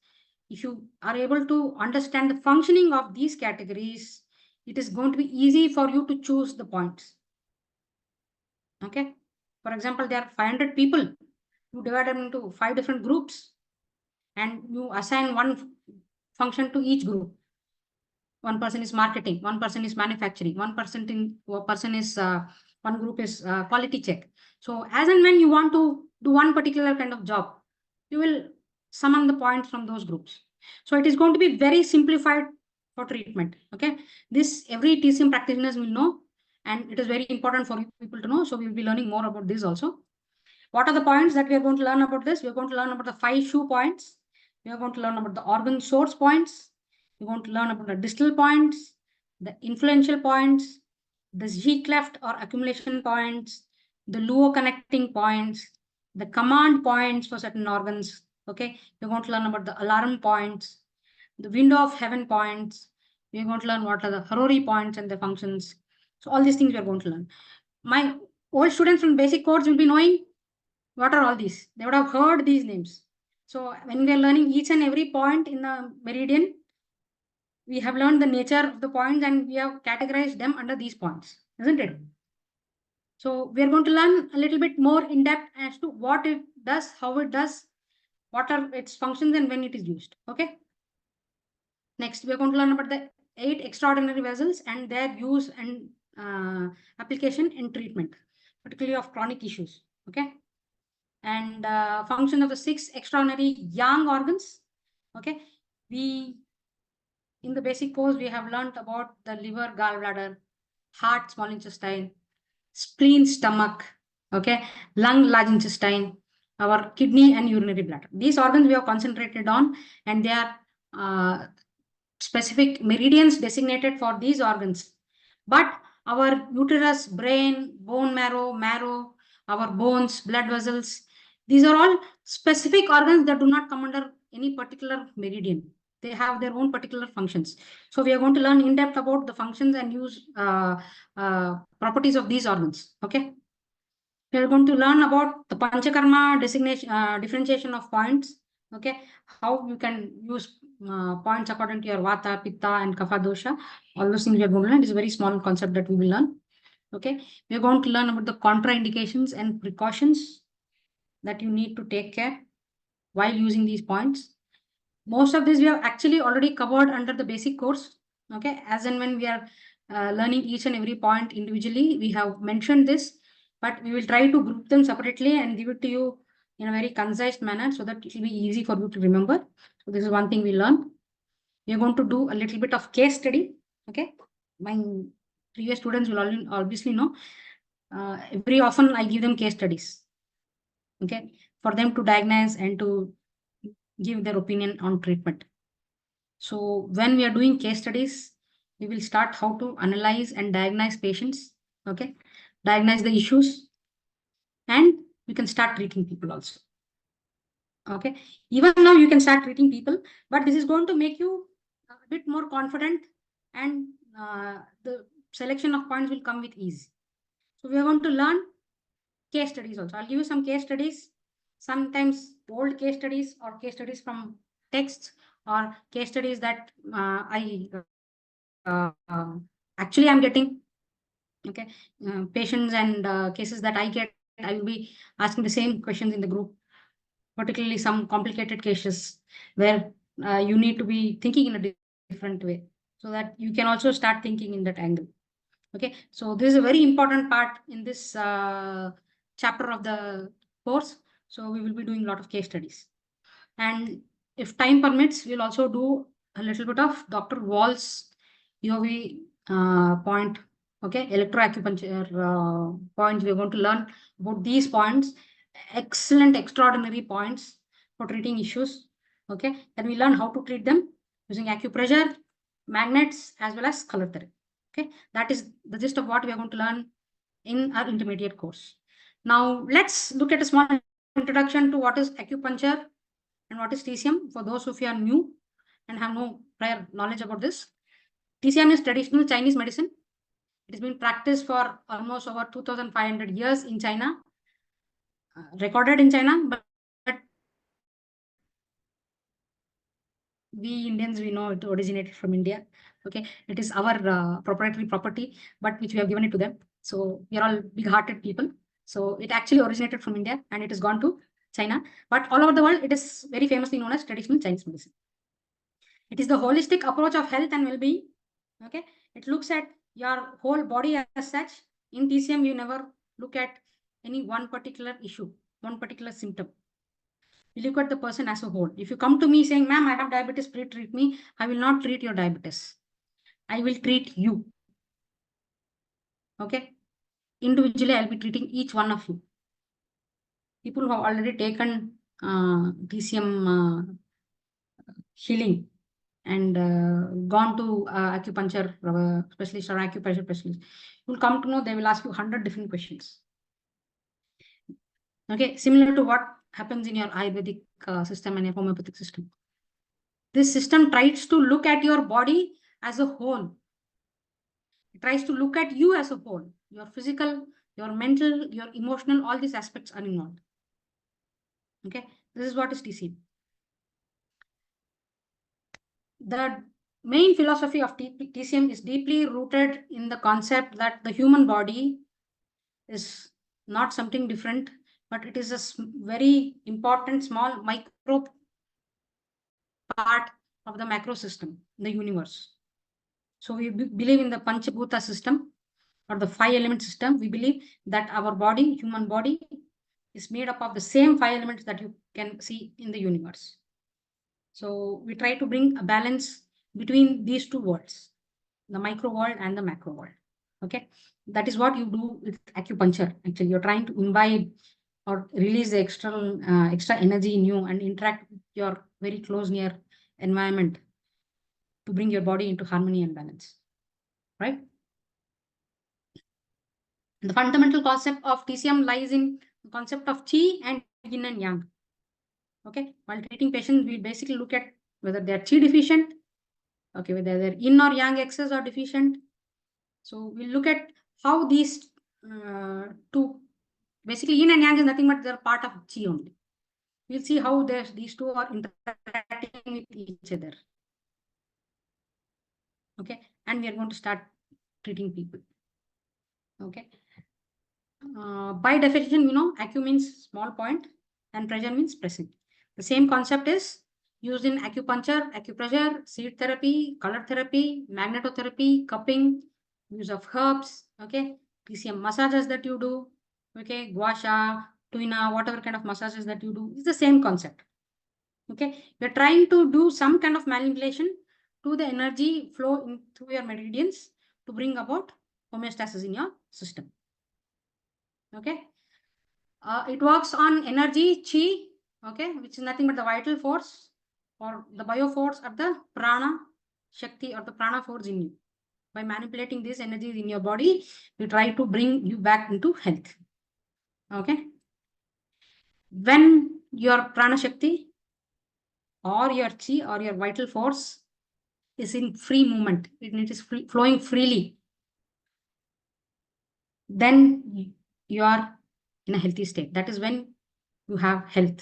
If you are able to understand the functioning of these categories, it is going to be easy for you to choose the points. Okay. For example, there are 500 people. You divide them into 5 different groups and you assign one function to each group. One person is marketing, one person is manufacturing, one group is quality check. So as and when you want to do one particular kind of job, you will summon the points from those groups. So it is going to be very simplified for treatment. Okay, this every TCM practitioners will know, and it is very important for people to know. So we will be learning more about this also. What are the points that we are going to learn about this? We are going to learn about the 5 Shu points. We are going to learn about the organ source points. We're going to learn about the distal points, the influential points, the Z cleft or accumulation points, the Luo connecting points, the command points for certain organs. Okay, we're going to learn about the alarm points, the window of heaven points. We're going to learn what are the Harori points and the functions. So all these things we are going to learn. My old students from basic course will be knowing what are all these. They would have heard these names. So when we are learning each and every point in the meridian, we have learned the nature of the points and we have categorized them under these points, isn't it? So we are going to learn a little bit more in depth as to what it does, how it does, what are its functions, and when it is used. Okay. Next, we are going to learn about the 8 extraordinary vessels and their use and application in treatment, particularly of chronic issues. Okay. And function of the 6 extraordinary yang organs. Okay. In the basic course, we have learned about the liver, gallbladder, heart, small intestine, spleen, stomach, okay, lung, large intestine, our kidney and urinary bladder. These organs we have concentrated on, and they are specific meridians designated for these organs. But our uterus, brain, bone marrow, our bones, blood vessels, these are all specific organs that do not come under any particular meridian. They have their own particular functions. So we are going to learn in depth about the functions and use properties of these organs. Okay. We are going to learn about the Panchakarma designation, differentiation of points. Okay, how you can use points according to your Vata, Pitta, and Kapha dosha. All those things we are going to learn. It's a very small concept that we will learn. Okay, we are going to learn about the contraindications and precautions that you need to take care while using these points. Most of this we have actually already covered under the basic course. Okay, as and when we are learning each and every point individually, we have mentioned this, but we will try to group them separately and give it to you in a very concise manner so that it will be easy for you to remember. So this is one thing we learn. We are going to do a little bit of case study. Okay, my previous students will obviously know. Very often I give them case studies. Okay, for them to diagnose and to give their opinion on treatment. So when we are doing case studies, we will start how to analyze and diagnose patients. Okay, diagnose the issues, and we can start treating people also. Okay, even now you can start treating people, but this is going to make you a bit more confident, and the selection of points will come with ease. So we are going to learn case studies also. I'll give you some case studies, sometimes old case studies or case studies from texts or case studies that actually I'm getting. Okay, patients and cases that I get, I will be asking the same questions in the group, particularly some complicated cases where you need to be thinking in a different way so that you can also start thinking in that angle. Okay, so this is a very important part in this chapter of the course. So we will be doing a lot of case studies. And if time permits, we'll also do a little bit of Dr. Wall's UV point, okay, electroacupuncture points. We're going to learn about these points, excellent, extraordinary points for treating issues. Okay, and we learn how to treat them using acupressure, magnets, as well as color therapy. Okay, that is the gist of what we are going to learn in our intermediate course. Now, let's look at a small introduction to what is acupuncture and what is TCM for those of you are new and have no prior knowledge about this. TCM is traditional Chinese medicine. It has been practiced for almost over 2,500 years in China, recorded in China, but we Indians, we know it originated from India. Okay, it is our proprietary property, but which we have given it to them. So we are all big-hearted people. So it actually originated from India and it has gone to China, but all over the world, it is very famously known as traditional Chinese medicine. It is the holistic approach of health and well-being. Okay, it looks at your whole body as such. In TCM, you never look at any one particular issue, one particular symptom. You look at the person as a whole. If you come to me saying, ma'am, I have diabetes, please treat me, I will not treat your diabetes. I will treat you. Okay, individually, I'll be treating each one of you. People who have already taken TCM healing and gone to acupuncture specialist or acupressure specialist, you'll come to know they will ask you 100 different questions. Okay, similar to what happens in your Ayurvedic system and your homeopathic system. This system tries to look at your body as a whole. It tries to look at you as a whole. Your physical, your mental, your emotional, all these aspects are involved. Okay, this is what is TCM. The main philosophy of TCM is deeply rooted in the concept that the human body is not something different, but it is a very important small micro part of the macro system, the universe. So we believe in the Panchabhuta system or the 5 element system. We believe that our body, human body, is made up of the same 5 elements that you can see in the universe. So we try to bring a balance between these two worlds, the micro world and the macro world. Okay, that is what you do with acupuncture. Actually, you're trying to imbibe or release the extra energy in you and interact with your very close near environment to bring your body into harmony and balance, right? The fundamental concept of TCM lies in the concept of Qi and Yin and Yang. Okay, while treating patients, we basically look at whether they are Qi deficient, okay, whether they're Yin or Yang excess or deficient. So we look at how these two, basically Yin and Yang is nothing but they're part of Qi only. We'll see how these two are interacting with each other. Okay, and we are going to start treating people. Okay. By definition, acu means small point and pressure means pressing. The same concept is used in acupuncture, acupressure, seed therapy, color therapy, magnetotherapy, cupping, use of herbs, okay, TCM massages that you do, okay, gua sha, tuina, whatever kind of massages that you do, it's the same concept. Okay, we're trying to do some kind of manipulation to the energy flow through your meridians to bring about homeostasis in your system. Okay, it works on energy, chi, okay, which is nothing but the vital force or the bio force of the prana, shakti or the prana force in you. By manipulating these energies in your body, you try to bring you back into health. Okay, when your prana shakti or your chi or your vital force is in free movement, it is flowing freely, then you are in a healthy state. That is when you have health.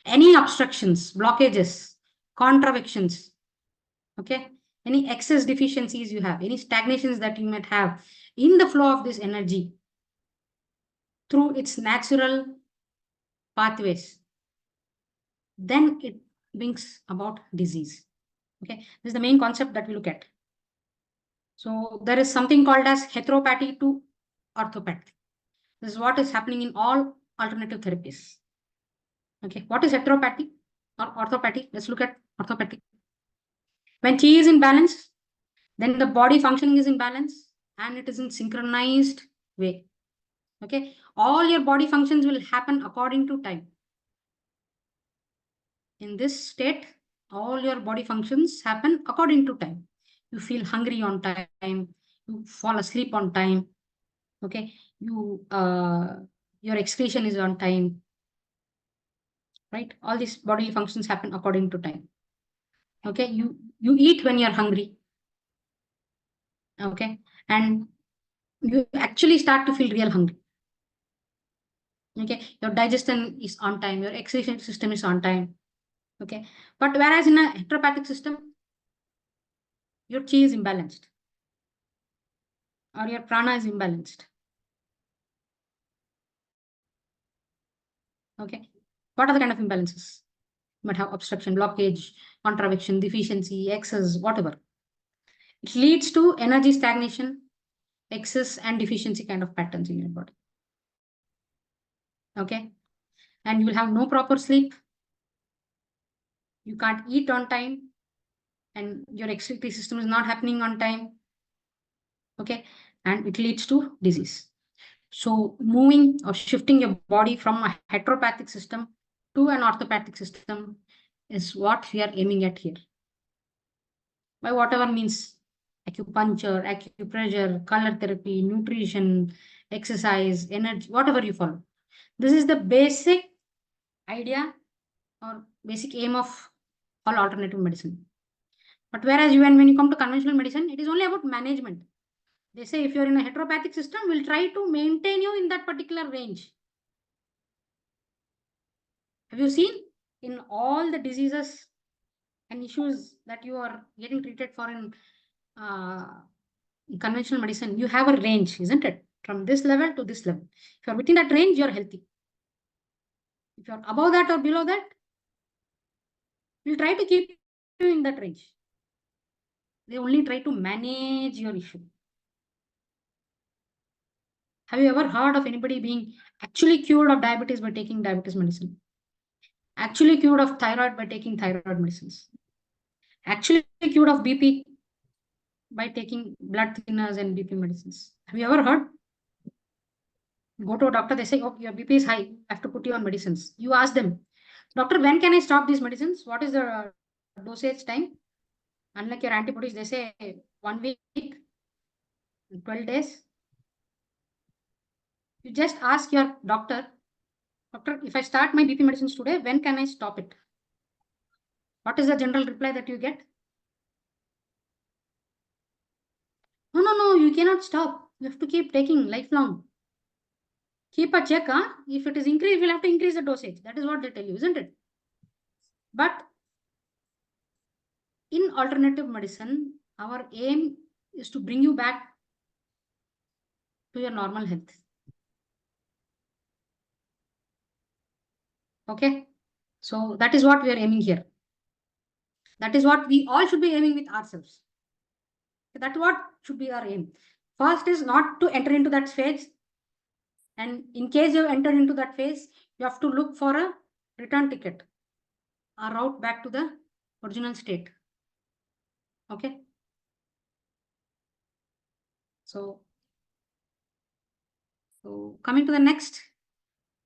Any obstructions, blockages, contractions, okay, any excess deficiencies you have, any stagnations that you might have in the flow of this energy through its natural pathways, then it brings about disease. Okay, this is the main concept that we look at. So there is something called as heteropathy to orthopathy. This is what is happening in all alternative therapies. Okay, what is heteropathy or orthopathy? Let's look at orthopathy. When chi is in balance, then the body functioning is in balance and it is in synchronized way. Okay, all your body functions will happen according to time. In this state, all your body functions happen according to time. You feel hungry on time, you fall asleep on time. Okay, your excretion is on time, right? All these bodily functions happen according to time. Okay, you eat when you're hungry. Okay, and you actually start to feel real hungry. Okay, your digestion is on time, your excretion system is on time. Okay, but whereas in a heteropathic system, your chi is imbalanced or your prana is imbalanced. Okay, what are the kind of imbalances? You might have obstruction, blockage, contraction, deficiency, excess, whatever. It leads to energy stagnation, excess and deficiency kind of patterns in your body. Okay, and you will have no proper sleep. You can't eat on time and your excretory system is not happening on time. Okay, and it leads to disease. So moving or shifting your body from a heteropathic system to an orthopathic system is what we are aiming at here. By whatever means, acupuncture, acupressure, color therapy, nutrition, exercise, energy, whatever you follow. This is the basic idea or basic aim of all alternative medicine. But whereas when you come to conventional medicine, it is only about management. They say if you're in a heteropathic system, we'll try to maintain you in that particular range. Have you seen in all the diseases and issues that you are getting treated for in conventional medicine, you have a range, isn't it? From this level to this level. If you're within that range, you're healthy. If you're above that or below that, we'll try to keep you in that range. They only try to manage your issue. Have you ever heard of anybody being actually cured of diabetes by taking diabetes medicine? Actually cured of thyroid by taking thyroid medicines? Actually cured of BP by taking blood thinners and BP medicines? Have you ever heard? Go to a doctor, they say, oh, your BP is high, I have to put you on medicines. You ask them, doctor, when can I stop these medicines? What is the dosage time? Unlike your antibodies, they say 1 week, 12 days. You just ask your doctor, doctor, if I start my BP medicines today, when can I stop it? What is the general reply that you get? No, you cannot stop. You have to keep taking lifelong. Keep a check, huh? If it is increased, we'll have to increase the dosage. That is what they tell you, isn't it? But in alternative medicine, our aim is to bring you back to your normal health. Okay? So that is what we are aiming here. That is what we all should be aiming with ourselves. That's what should be our aim. First is not to enter into that phase. And in case you enter into that phase, you have to look for a return ticket, a route back to the original state. Okay. So coming to the next,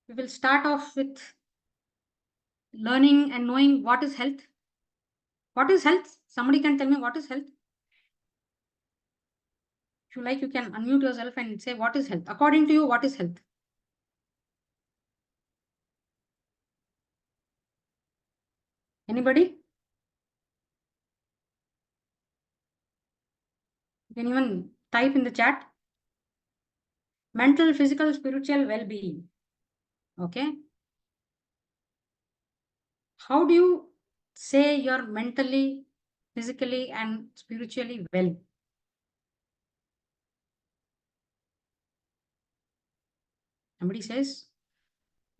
we will start off with learning and knowing what is health. What is health? Somebody can tell me what is health? If you like, you can unmute yourself and say what is health. According to you, what is health? Anybody? You can even type in the chat. Mental, physical, spiritual well-being. Okay. How do you say you're mentally, physically, and spiritually well? Somebody says,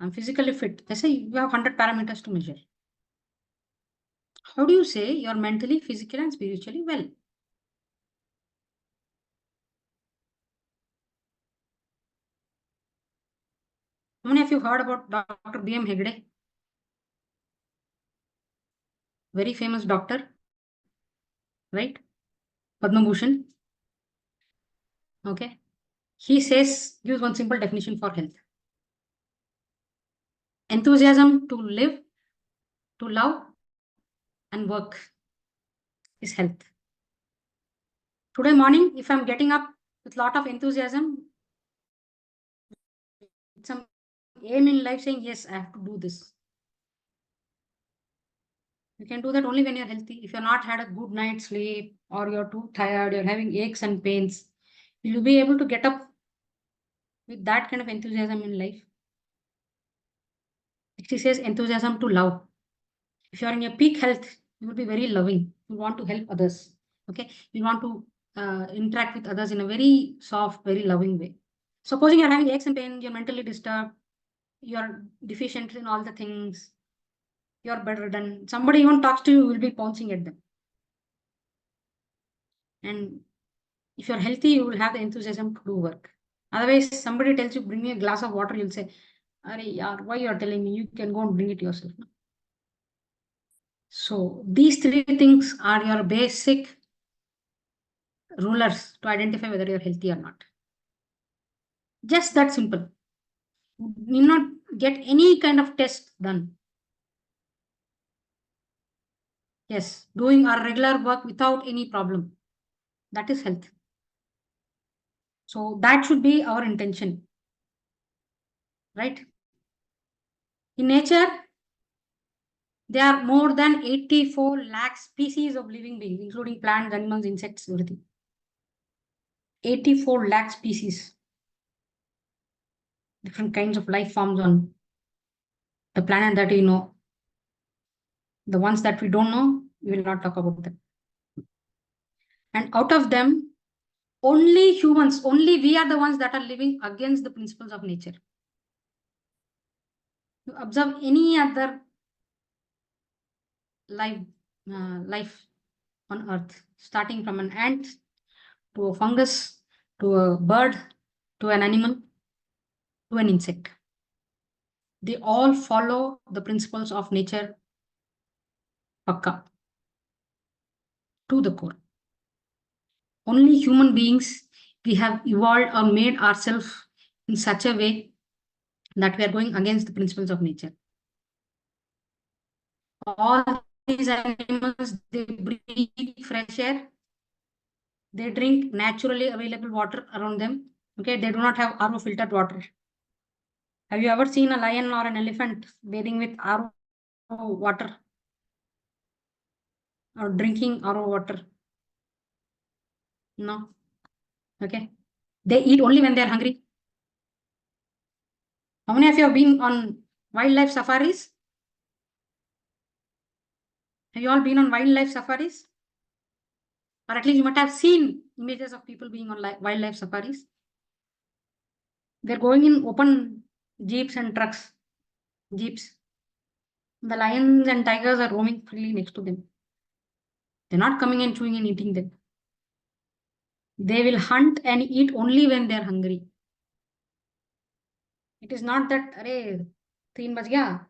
I'm physically fit. They say you have 100 parameters to measure. How do you say you're mentally, physically, and spiritually well? How many of you heard about Dr. B.M. Hegde? Very famous doctor, right? Padma Bhushan. Okay. He says, gives one simple definition for health. Enthusiasm to live, to love, and work is health. Today morning, if I'm getting up with a lot of enthusiasm, some aim in life saying, yes, I have to do this. You can do that only when you're healthy. If you're not had a good night's sleep or you're too tired, you're having aches and pains, you'll be able to get up with that kind of enthusiasm in life. He says enthusiasm to love. If you're in your peak health, you will be very loving. You want to help others. Okay. You want to interact with others in a very soft, very loving way. Supposing you're having aches and pains, you're mentally disturbed, you're deficient in all the things, you're bedridden. Somebody even talks to you, you will be pouncing at them. And if you're healthy, you will have the enthusiasm to do work. Otherwise, somebody tells you, bring me a glass of water, you'll say, why you're telling me? You can go and bring it yourself. So these three things are your basic rulers to identify whether you're healthy or not. Just that simple. You need not get any kind of test done. Yes, doing our regular work without any problem. That is health. So that should be our intention. Right? In nature, there are more than 84 lakh species of living beings, including plants, animals, insects, everything. 84 lakh species. Different kinds of life forms on the planet that we know. The ones that we don't know, we will not talk about them. And out of them, Only humans, only we are the ones that are living against the principles of nature. You observe any other life on earth, starting from an ant to a fungus, to a bird, to an animal, to an insect. They all follow the principles of nature pakka, to the core. Only human beings, we have evolved or made ourselves in such a way that we are going against the principles of nature. All these animals, they breathe fresh air. They drink naturally available water around them. Okay, they do not have RO filtered water. Have you ever seen a lion or an elephant bathing with RO water or drinking RO water? No. Okay. They eat only when they are hungry. How many of you have been on wildlife safaris? Have you all been on wildlife safaris? Or at least you might have seen images of people being on wildlife safaris. They're going in open jeeps and trucks. Jeeps. The lions and tigers are roaming freely next to them. They're not coming and chewing and eating them. They will hunt and eat only when they're hungry. It is not that, arey, 3 baj gaya,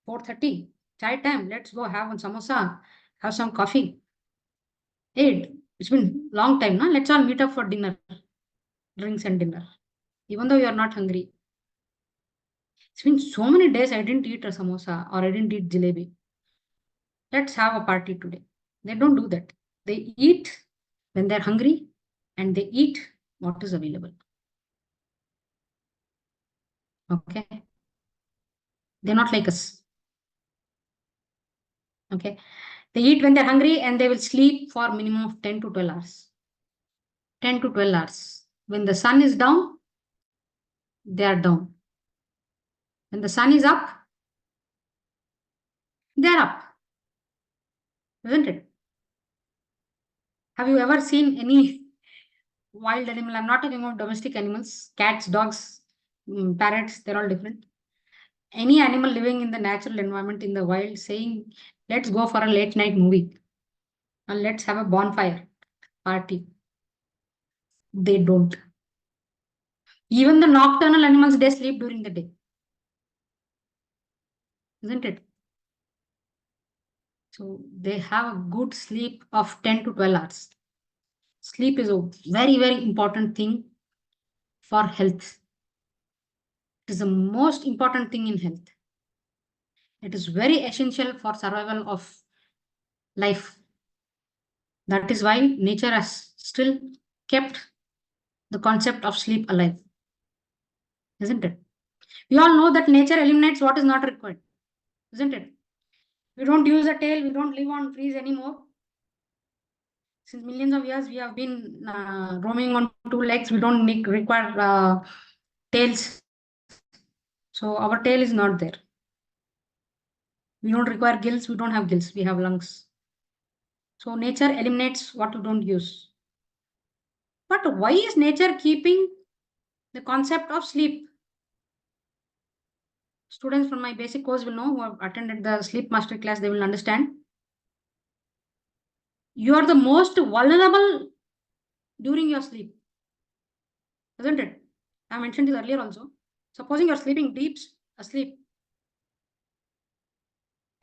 4:30, chai time, let's go have one samosa, have some coffee. Hey, it's been long time, no? Let's all meet up for dinner, drinks and dinner, even though you are not hungry. It's been so many days I didn't eat a samosa or I didn't eat jalebi. Let's have a party today. They don't do that. They eat when they're hungry and they eat what is available. Okay. They're not like us. Okay. They eat when they're hungry and they will sleep for a minimum of 10 to 12 hours. 10 to 12 hours. When the sun is down, they are down. When the sun is up, they're up. Isn't it? Have you ever seen any wild animal? I'm not talking about domestic animals, cats, dogs, parrots, they're all different. Any animal living in the natural environment in the wild saying, let's go for a late night movie and let's have a bonfire party. They don't. Even the nocturnal animals, they sleep during the day. Isn't it? So they have a good sleep of 10 to 12 hours. Sleep is a very, very important thing for health. It is the most important thing in health. It is very essential for survival of life. That is why nature has still kept the concept of sleep alive. Isn't it? We all know that nature eliminates what is not required. Isn't it? We don't use a tail, we don't live on trees anymore. Since millions of years, we have been roaming on 2 legs. We don't require tails. So our tail is not there. We don't require gills. We don't have gills. We have lungs. So nature eliminates what you don't use. But why is nature keeping the concept of sleep? Students from my basic course will know, who have attended the sleep mastery class, they will understand. You are the most vulnerable during your sleep. Isn't it? I mentioned this earlier also. Supposing you're sleeping deep asleep,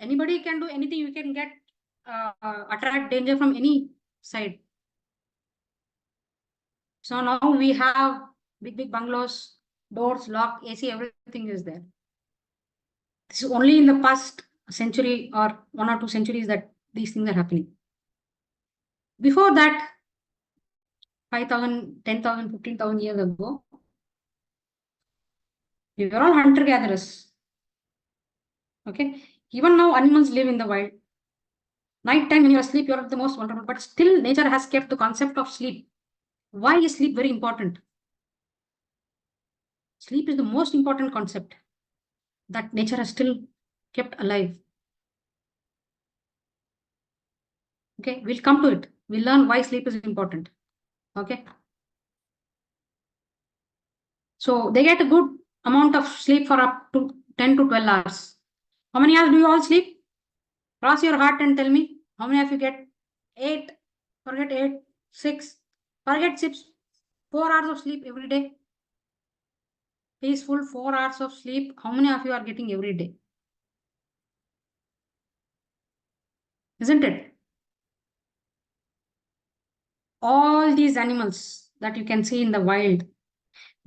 anybody can do anything. You can get attract danger from any side. So now we have big bungalows, doors, lock, AC, everything is there. This is only in the past century or 1 or 2 centuries that these things are happening. Before that, 5,000, 10,000, 15,000 years ago, we were all hunter-gatherers. Okay. Even now, animals live in the wild. Night time when you're asleep, you're the most vulnerable. But still, nature has kept the concept of sleep. Why is sleep very important? Sleep is the most important concept that nature has still kept alive. Okay, we'll come to it. We'll learn why sleep is important. Okay. So they get a good amount of sleep for up to 10 to 12 hours. How many hours do you all sleep? Cross your heart and tell me, how many of you get 8? Forget 8, 6, forget 6, 4 hours of sleep every day. Peaceful 4 hours of sleep. How many of you are getting every day? Isn't it? All these animals that you can see in the wild,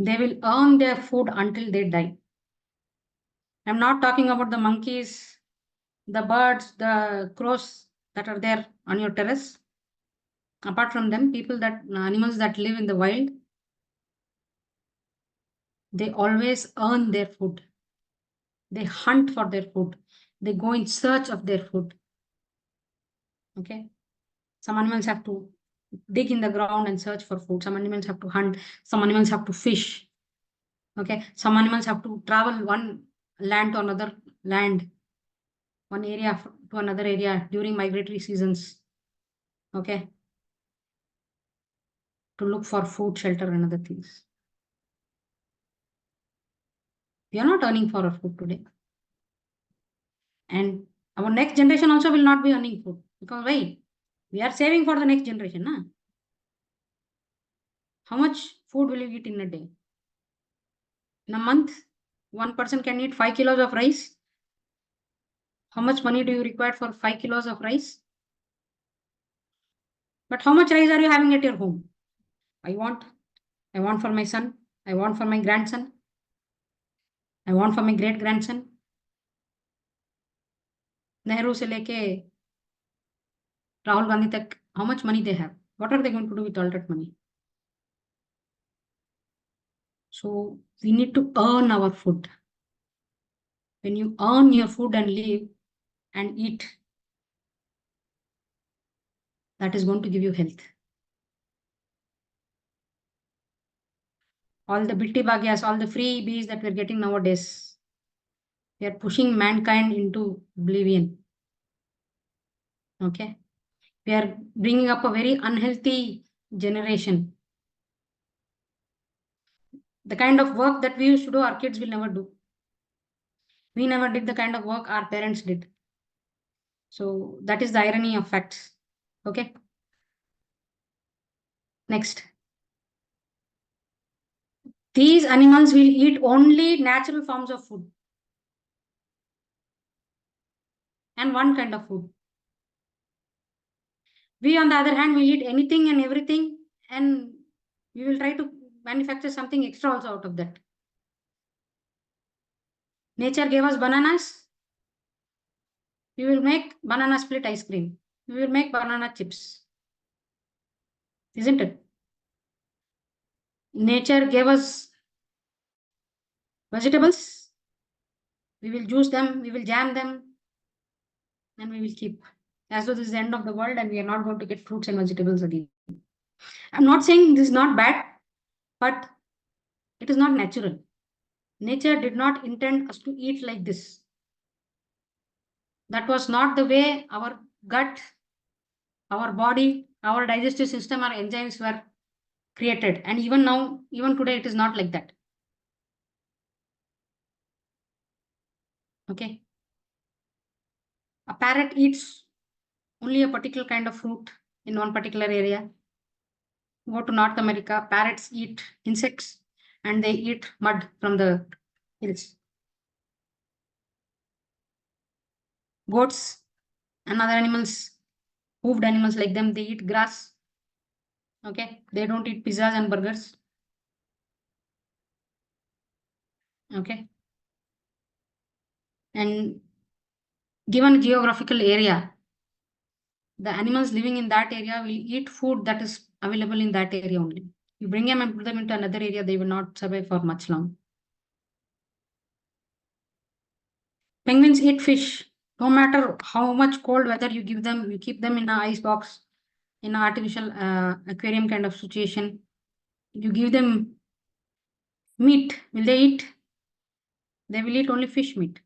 they will earn their food until they die. I'm not talking about the monkeys, the birds, the crows that are there on your terrace. Apart from them, animals that live in the wild, they always earn their food. They hunt for their food. They go in search of their food. Okay. Some animals have to dig in the ground and search for food. Some animals have to hunt. Some animals have to fish. Okay. Some animals have to travel one land to another land, one area to another area during migratory seasons. Okay. To look for food, shelter, and other things. We are not earning for our food today. And our next generation also will not be earning food. Because why? We are saving for the next generation. Nah? How much food will you eat in a day? In a month, one person can eat 5 kilos of rice. How much money do you require for 5 kilos of rice? But how much rice are you having at your home? I want for my son. I want for my grandson. I want for my great grandson. Nehru se leke Rahul Gandhi tak, how much money they have? What are they going to do with all that money? So we need to earn our food. When you earn your food and live and eat, that is going to give you health. All the Bitti Bhagyas, all the freebies that we're getting nowadays, we are pushing mankind into oblivion. Okay. We are bringing up a very unhealthy generation. The kind of work that we used to do, our kids will never do. We never did the kind of work our parents did. So that is the irony of facts. Okay. Next. These animals will eat only natural forms of food. And one kind of food. We, on the other hand, will eat anything and everything, and we will try to manufacture something extra also out of that. Nature gave us bananas. We will make banana split ice cream. We will make banana chips. Isn't it? Nature gave us vegetables. We will juice them, we will jam them, and we will keep. As though this is the end of the world and we are not going to get fruits and vegetables again. I'm not saying this is not bad, but it is not natural. Nature did not intend us to eat like this. That was not the way our gut, our body, our digestive system, our enzymes were created. And even now, even today, it is not like that. Okay. A parrot eats only a particular kind of fruit in one particular area. Go to North America, parrots eat insects and they eat mud from the hills. Goats and other animals, hoofed animals like them, they eat grass. Okay, they don't eat pizzas and burgers. Okay. And given geographical area, the animals living in that area will eat food that is available in that area only. You bring them and put them into another area, they will not survive for much long. Penguins eat fish. No matter how much cold weather you give them, you keep them in an ice box, in an artificial aquarium kind of situation. You give them meat. Will they eat? They will eat only fish meat.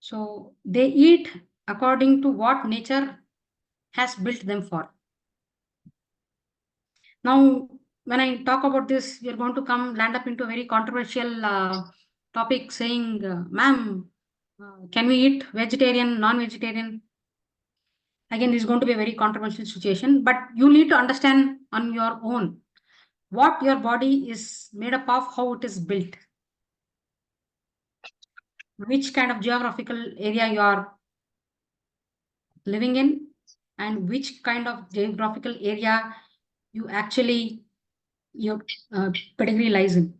So they eat according to what nature has built them for. Now, when I talk about this, we are going to land up into a very controversial topic saying, ma'am, can we eat vegetarian, non-vegetarian? Again, this is going to be a very controversial situation, but you need to understand on your own what your body is made up of, how it is built, which kind of geographical area you are living in, and which kind of geographical area you actually, your pedigree lies in.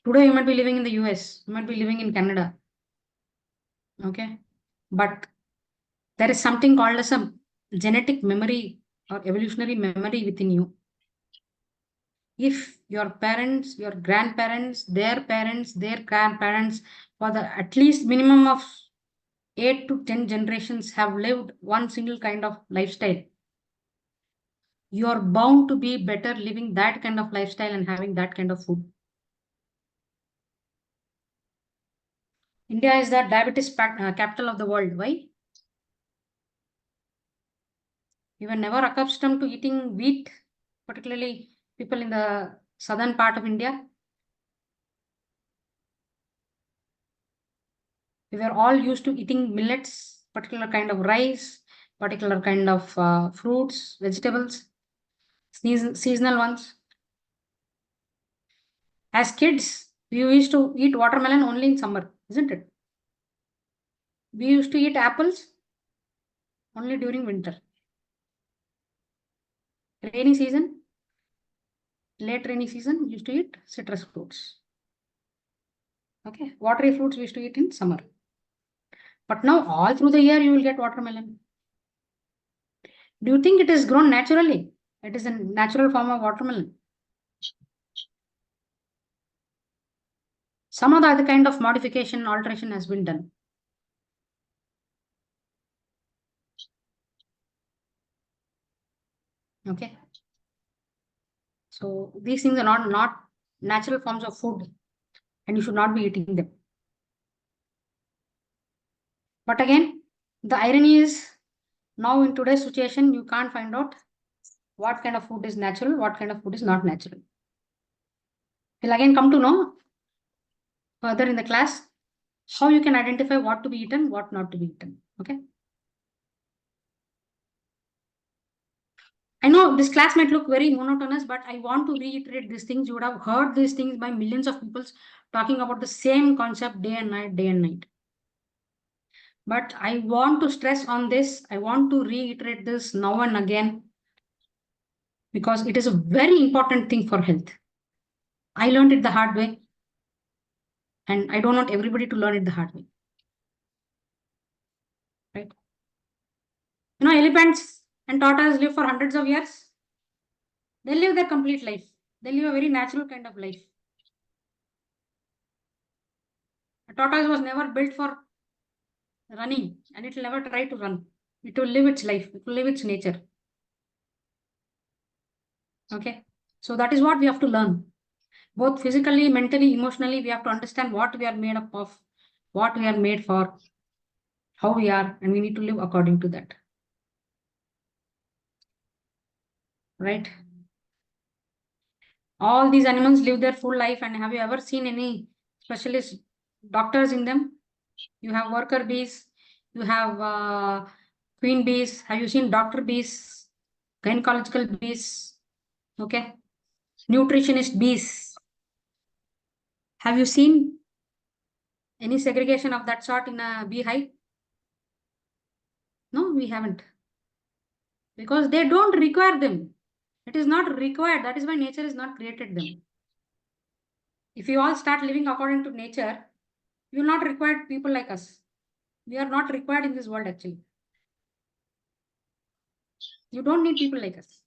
Today, you might be living in the US, you might be living in Canada. Okay. But there is something called as a genetic memory or evolutionary memory within you. If your parents, your grandparents, their grandparents, for the at least minimum of 8 to 10 generations have lived one single kind of lifestyle, you are bound to be better living that kind of lifestyle and having that kind of food. India is the diabetes capital of the world. Why? We were never accustomed to eating wheat, particularly people in the southern part of India. We were all used to eating millets, particular kind of rice, particular kind of fruits, vegetables, seasonal ones. As kids, we used to eat watermelon only in summer, isn't it? We used to eat apples only during winter. Rainy season, late rainy season, used to eat citrus fruits. Okay, watery fruits we used to eat in summer. But now all through the year you will get watermelon. Do you think it is grown naturally? It is a natural form of watermelon. Some other kind of modification, alteration has been done. Okay. So these things are not natural forms of food, and you should not be eating them. But again, the irony is now in today's situation, you can't find out what kind of food is natural, what kind of food is not natural. We'll again come to know further in the class how you can identify what to be eaten, what not to be eaten. Okay. I know this class might look very monotonous, but I want to reiterate these things. You would have heard these things by millions of people talking about the same concept day and night, day and night. But I want to stress on this. I want to reiterate this now and again because it is a very important thing for health. I learned it the hard way, and I don't want everybody to learn it the hard way. Right? You know, elephants and tortoises live for hundreds of years. They live their complete life. They live a very natural kind of life. A tortoise was never built for running, and it will never try to run. It will live its life. It will live its nature. Okay. So that is what we have to learn. Both physically, mentally, emotionally, we have to understand what we are made up of, what we are made for, how we are, and we need to live according to that. Right? All these animals live their full life, and have you ever seen any specialist doctors in them? You have worker bees, you have queen bees. Have you seen doctor bees, gynecological bees? Okay. Nutritionist bees. Have you seen any segregation of that sort in a beehive? No, we haven't. Because they don't require them. It is not required. That is why nature has not created them. If you all start living according to nature, you will not require people like us. We are not required in this world actually. You don't need people like us.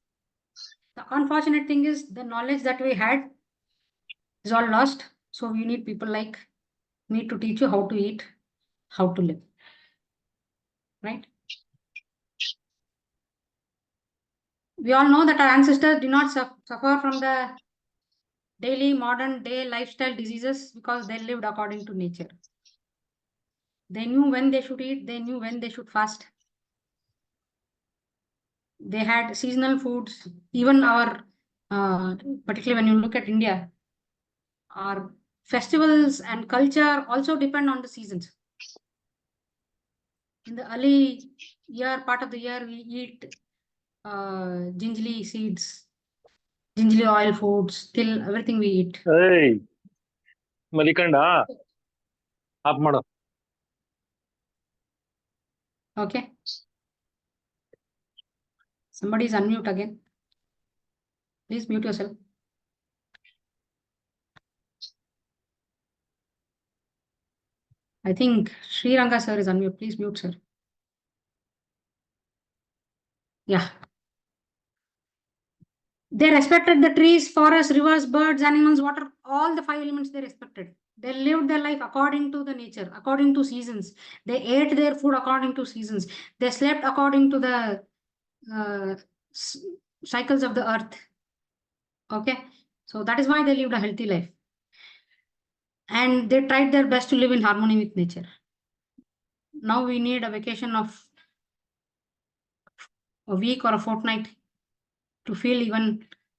The unfortunate thing is the knowledge that we had is all lost. So we need people like me to teach you how to eat, how to live. Right? We all know that our ancestors did not suffer from the daily modern day lifestyle diseases because they lived according to nature. They knew when they should eat, they knew when they should fast. They had seasonal foods. Even our particularly when you look at India, our festivals and culture also depend on the seasons. In the early year, part of the year, we eat gingerly seeds, gingerly oil foods, till everything we eat. ಏಯ್ ಮಲಿಕಂಡ of ಮಾಡು. Okay. Somebody is unmute again. Please mute yourself. I think Sri Ranga sir is unmute. Please mute, sir. Yeah. They respected the trees, forests, rivers, birds, animals, water, all the 5 elements they respected. They lived their life according to the nature, according to seasons. They ate their food according to seasons. They slept according to the cycles of the earth. Okay. So that is why they lived a healthy life. And they tried their best to live in harmony with nature. Now we need a vacation of a week or a fortnight to feel even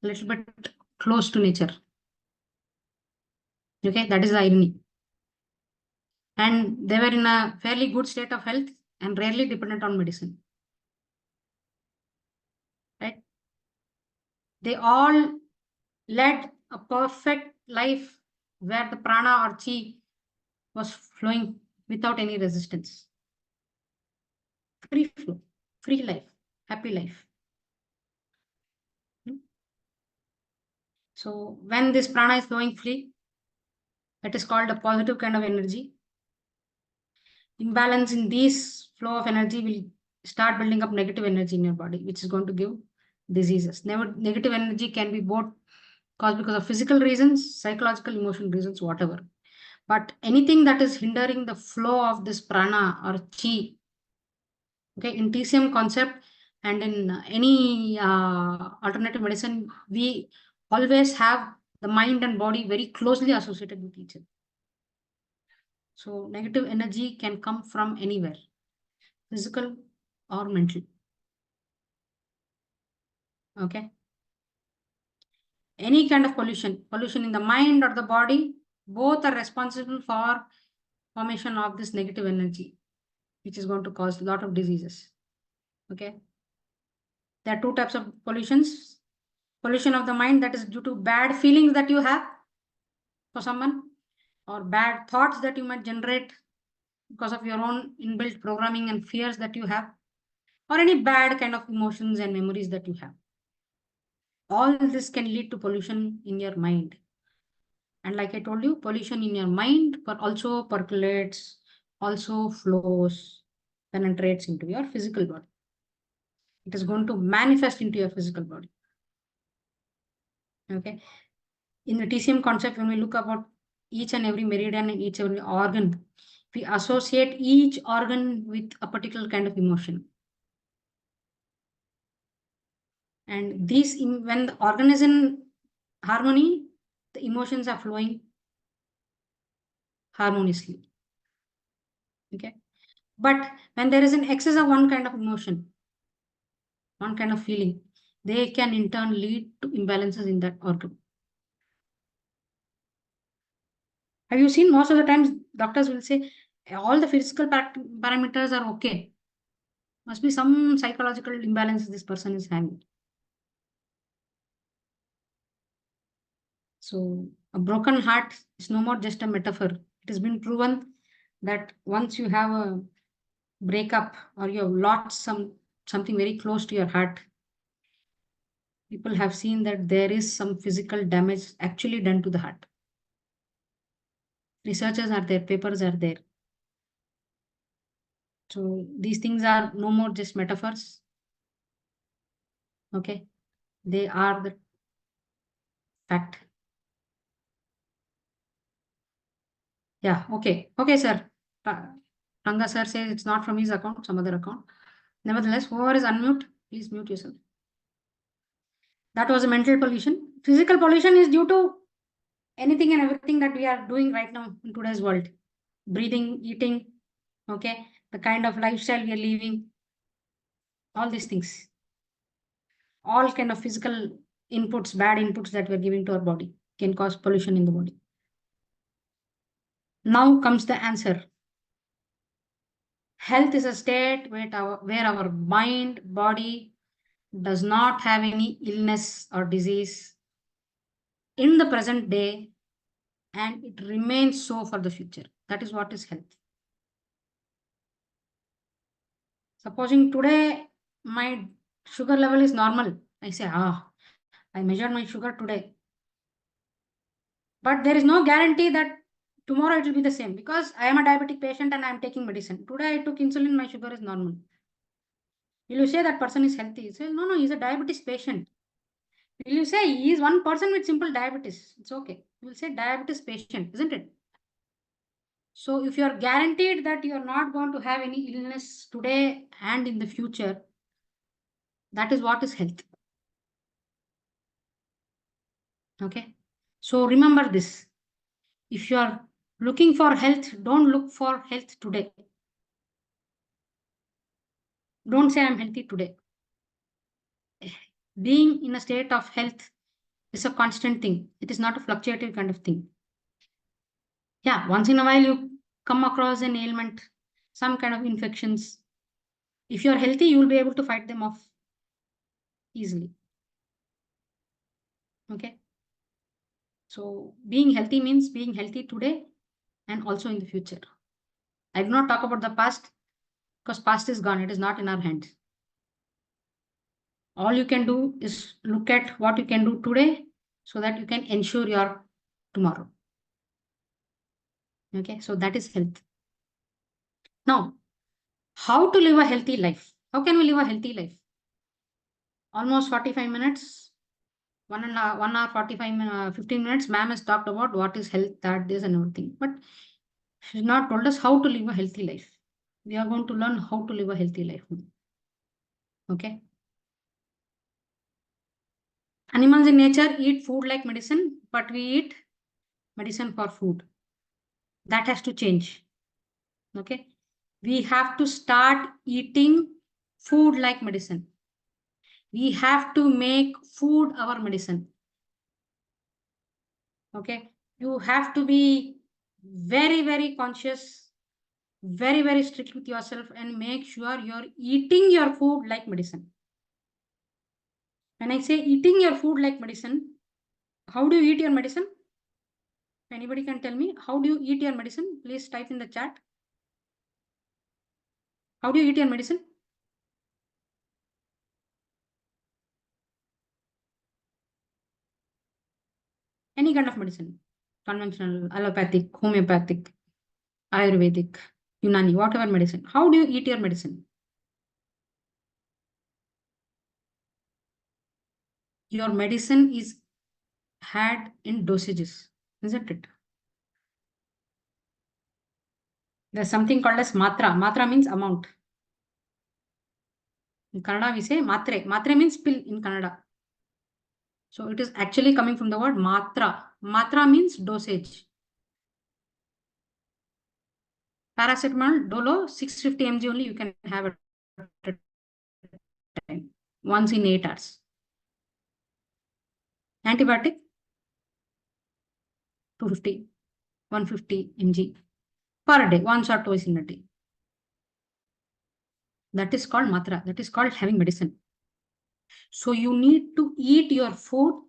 a little bit close to nature. Okay, that is the irony. And they were in a fairly good state of health and rarely dependent on medicine. Right? They all led a perfect life where the prana or chi was flowing without any resistance. Free flow, free life, happy life. So when this prana is flowing free, that is called a positive kind of energy. Imbalance in this flow of energy will start building up negative energy in your body, which is going to give diseases. Negative energy can be both caused because of physical reasons, psychological, emotional reasons, whatever. But anything that is hindering the flow of this prana or chi, okay, in TCM concept and in any alternative medicine, we always have the mind and body very closely associated with each other. So negative energy can come from anywhere, physical or mental. Okay. Any kind of pollution in the mind or the body, both are responsible for formation of this negative energy, which is going to cause a lot of diseases. Okay. There are 2 types of pollutions. Pollution of the mind, that is due to bad feelings that you have for someone, or bad thoughts that you might generate because of your own inbuilt programming and fears that you have, or any bad kind of emotions and memories that you have. All this can lead to pollution in your mind. And like I told you, pollution in your mind also percolates, also flows, penetrates into your physical body. It is going to manifest into your physical body. Okay. In the TCM concept, when we look about each and every meridian and each and every organ, we associate each organ with a particular kind of emotion. And when the organ is in harmony, the emotions are flowing harmoniously. Okay. But when there is an excess of one kind of emotion, one kind of feeling, they can in turn lead to imbalances in that organ. Have you seen most of the times doctors will say all the physical parameters are okay. Must be some psychological imbalance this person is having. So a broken heart is no more just a metaphor. It has been proven that once you have a breakup or you have lost something very close to your heart, people have seen that there is some physical damage actually done to the heart. Researchers are there, papers are there. So these things are no more just metaphors. Okay. They are the fact. Yeah. Okay. Okay, sir. Ranga sir says it's not from his account, some other account. Nevertheless, whoever is unmute, please mute yourself. That was a mental pollution. Physical pollution is due to anything and everything that we are doing right now in today's world. Breathing, eating, okay, the kind of lifestyle we are living, all these things. All kind of physical inputs, bad inputs that we're giving to our body can cause pollution in the body. Now comes the answer. Health is a state where our mind, body does not have any illness or disease in the present day, and it remains so for the future. That is what is health. Supposing today my sugar level is normal. I say, I measured my sugar today. But there is no guarantee that tomorrow it will be the same, because I am a diabetic patient and I am taking medicine. Today I took insulin, my sugar is normal. Will you say that person is healthy? You say, no, he's a diabetes patient. Will you say he is one person with simple diabetes? It's okay. You will say diabetes patient, isn't it? So if you are guaranteed that you are not going to have any illness today and in the future, that is what is health. Okay. So remember this. If you are looking for health, don't look for health today. Don't say I'm healthy today. Being in a state of health is a constant thing. It is not a fluctuative kind of thing. Yeah, once in a while you come across an ailment, some kind of infections. If you are healthy, you will be able to fight them off easily. Okay. So being healthy means being healthy today and also in the future. I do not talk about the past, because past is gone. It is not in our hands. All you can do is look at what you can do today so that you can ensure your tomorrow. Okay, so that is health. Now, how to live a healthy life? How can we live a healthy life? Almost 45 minutes, 1 hour 15 minutes, ma'am has talked about what is health, that, this and everything. But she's not told us how to live a healthy life. We are going to learn how to live a healthy life. Okay. Animals in nature eat food like medicine, but we eat medicine for food. That has to change. Okay. We have to start eating food like medicine. We have to make food our medicine. Okay. You have to be very, very conscious, very, very strict with yourself, and make sure you're eating your food like medicine. When I say eating your food like medicine, how do you eat your medicine? Anybody can tell me, how do you eat your medicine? Please type in the chat. How do you eat your medicine? Any kind of medicine, conventional, allopathic, homeopathic, Ayurvedic, Unani, whatever medicine. How do you eat your medicine? Your medicine is had in dosages, isn't it? There's something called as matra. Matra means amount. In Kannada, we say matre. Matre means pill in Kannada. So it is actually coming from the word matra. Matra means dosage. Paracetamol, Dolo, 650 mg only you can have at a time, once in 8 hours. Antibiotic, 250, 150 mg per day, once or twice in a day. That is called matra. That is called having medicine. So you need to eat your food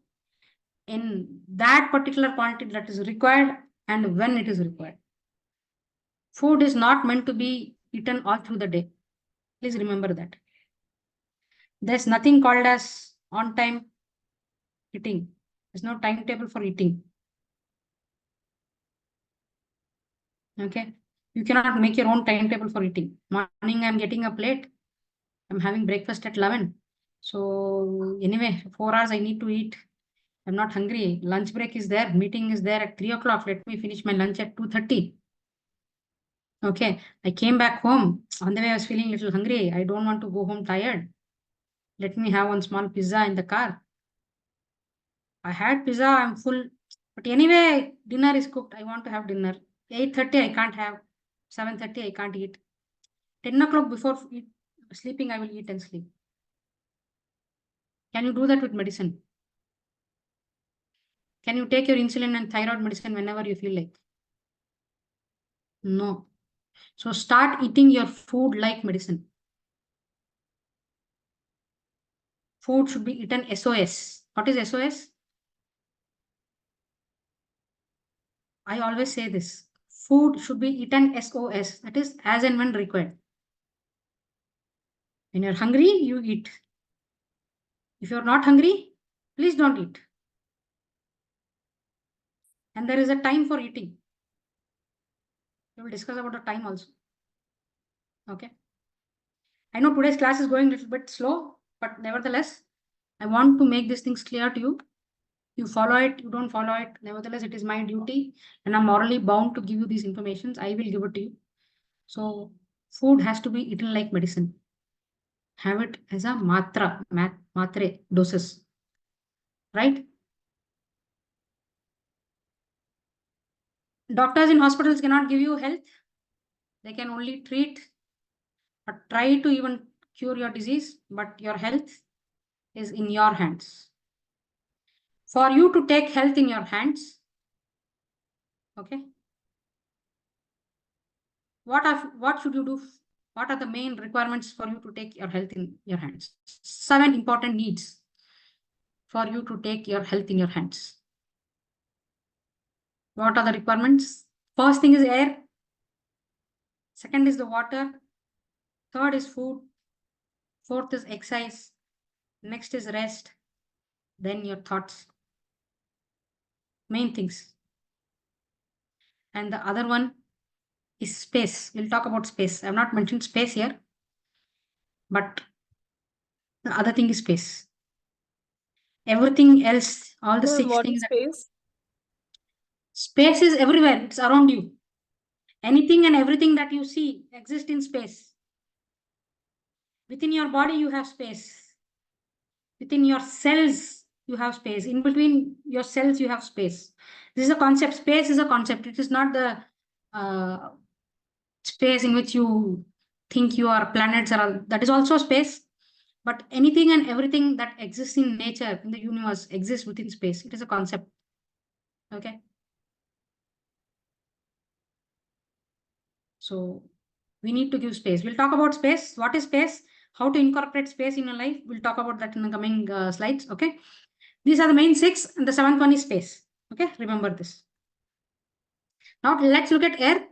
in that particular quantity that is required and when it is required. Food is not meant to be eaten all through the day. Please remember that. There's nothing called as on time eating. There's no timetable for eating. Okay. You cannot make your own timetable for eating. Morning, I'm getting up late. I'm having breakfast at 11. So anyway, 4 hours I need to eat. I'm not hungry. Lunch break is there. Meeting is there at 3 o'clock. Let me finish my lunch at 2:30. Okay. I came back home. On the way, I was feeling a little hungry. I don't want to go home tired. Let me have one small pizza in the car. I had pizza. I'm full. But anyway, dinner is cooked. I want to have dinner. 8:30, I can't have. 7:30, I can't eat. 10 o'clock before sleeping, I will eat and sleep. Can you do that with medicine? Can you take your insulin and thyroid medicine whenever you feel like? No. So start eating your food like medicine. Food should be eaten SOS. What is SOS? I always say this. Food should be eaten SOS. That is as and when required. When you're hungry, you eat. If you're not hungry, please don't eat. And there is a time for eating. We will discuss about the time also. Okay. I know today's class is going a little bit slow, but nevertheless, I want to make these things clear to you. You follow it, you don't follow it. Nevertheless, it is my duty and I'm morally bound to give you these informations. I will give it to you. So food has to be eaten like medicine. Have it as a matre doses, right? Doctors in hospitals cannot give you health. They can only treat or try to even cure your disease, but your health is in your hands. For you to take health in your hands, okay, what should you do? What are the main requirements for you to take your health in your hands? 7 important needs for you to take your health in your hands. What are the requirements? First thing is air. Second is the water. Third is food. Fourth is exercise. Next is rest. Then your thoughts. Main things. And the other one is space. We'll talk about space. I've not mentioned space here, but the other thing is space. Everything else, all the 6 What things. is space? Space is everywhere. It's around you. Anything and everything that you see exists in space. Within your body, you have space. Within your cells, you have space. In between your cells, you have space. This is a concept. Space is a concept. It is not the space in which you think you are planets or all. That is also space. But anything and everything that exists in nature, in the universe, exists within space. It is a concept. Okay. So we need to give space. We'll talk about space. What is space? How to incorporate space in your life. We'll talk about that in the coming slides. Okay. These are the main 6 and the 7th one is space. Okay. Remember this. Now let's look at air.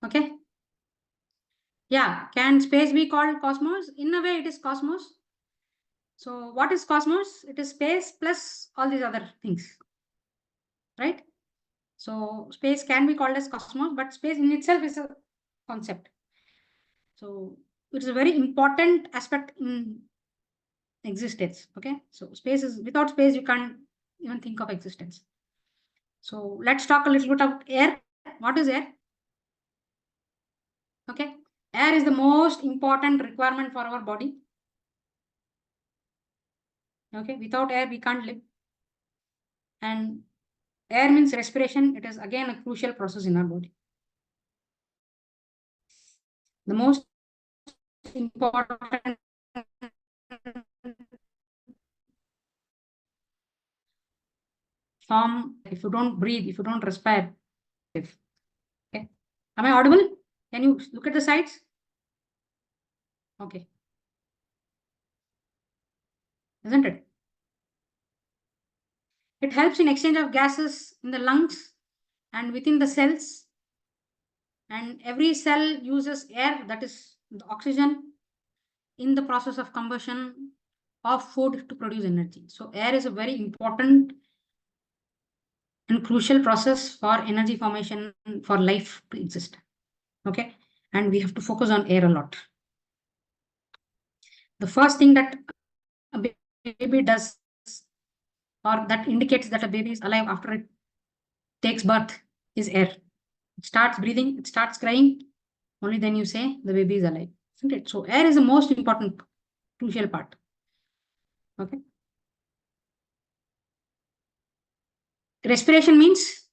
Okay. Yeah. Can space be called cosmos? In a way, it is cosmos. So what is cosmos? It is space plus all these other things. Right? So space can be called as cosmos, but space in itself is a concept. So it is a very important aspect in existence. Okay. So space is, without space, you can't even think of existence. So let's talk a little bit about air. What is air? Okay. Air is the most important requirement for our body. Okay. Without air, we can't live. And air means respiration. It is again a crucial process in our body. The most important form, if you don't breathe, if you don't respire. Okay. Am I audible? Can you look at the sides? Okay. Isn't it? It helps in exchange of gases in the lungs and within the cells. And every cell uses air, that is the oxygen, in the process of combustion of food to produce energy. So air is a very important and crucial process for energy formation for life to exist. Okay. And we have to focus on air a lot. The first thing that a baby does, or that indicates that a baby is alive after it takes birth, is air. It starts breathing, it starts crying, only then you say the baby is alive, isn't it? So air is the most important, crucial part. Okay. Respiration means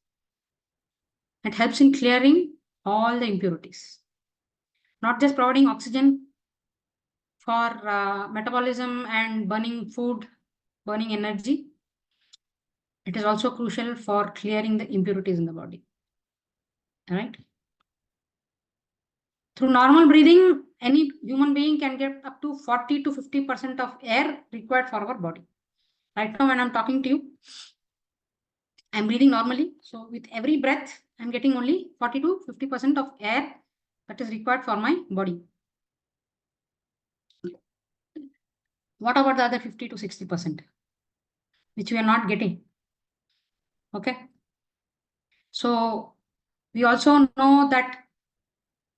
it helps in clearing all the impurities, not just providing oxygen for metabolism and burning food, burning energy. It is also crucial for clearing the impurities in the body. All right. Through normal breathing, any human being can get up to 40 to 50% of air required for our body. Right now, when I'm talking to you, I'm breathing normally. So with every breath, I'm getting only 40 to 50% of air that is required for my body. What about the other 50 to 60%, which we are not getting? Okay. So we also know that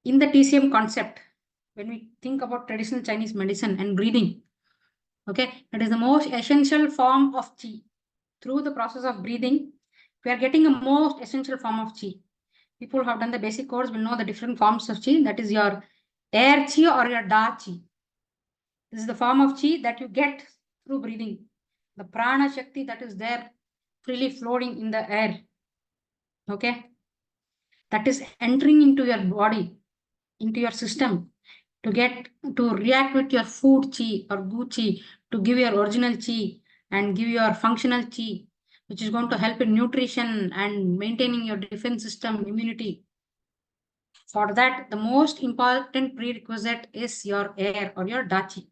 in the TCM concept, when we think about traditional Chinese medicine and breathing, okay, it is the most essential form of qi. Through the process of breathing, we are getting a most essential form of qi. People who have done the basic course will know the different forms of qi. That is your air qi or your da qi. This is the form of qi that you get through breathing. The prana shakti that is there freely flowing in the air. Okay. That is entering into your body, into your system to react with your food chi or gu chi to give your original chi and give your functional chi, which is going to help in nutrition and maintaining your defense system, immunity. For that, the most important prerequisite is your air or your da chi.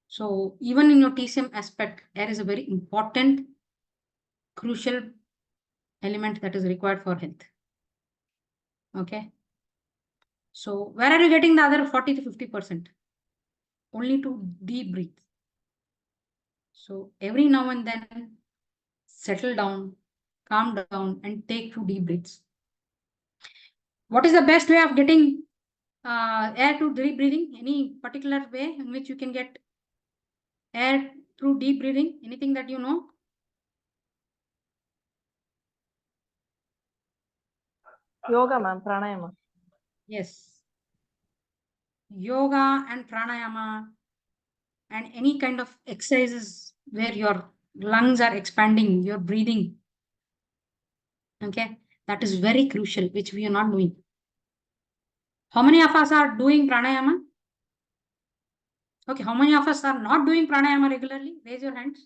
So even in your TCM aspect, air is a very important, crucial element that is required for health. Okay. So where are you getting the other 40 to 50%? Only to deep breathe. So every now and then, settle down, calm down, and take 2 deep breaths. What is the best way of getting air to deep breathing? Any particular way in which you can get air through deep breathing? Anything that you know? Yoga, ma'am, pranayama. Yes. Yoga and pranayama and any kind of exercises where your lungs are expanding, you're breathing. Okay. That is very crucial, which we are not doing. How many of us are doing pranayama? Okay. How many of us are not doing pranayama regularly? Raise your hands.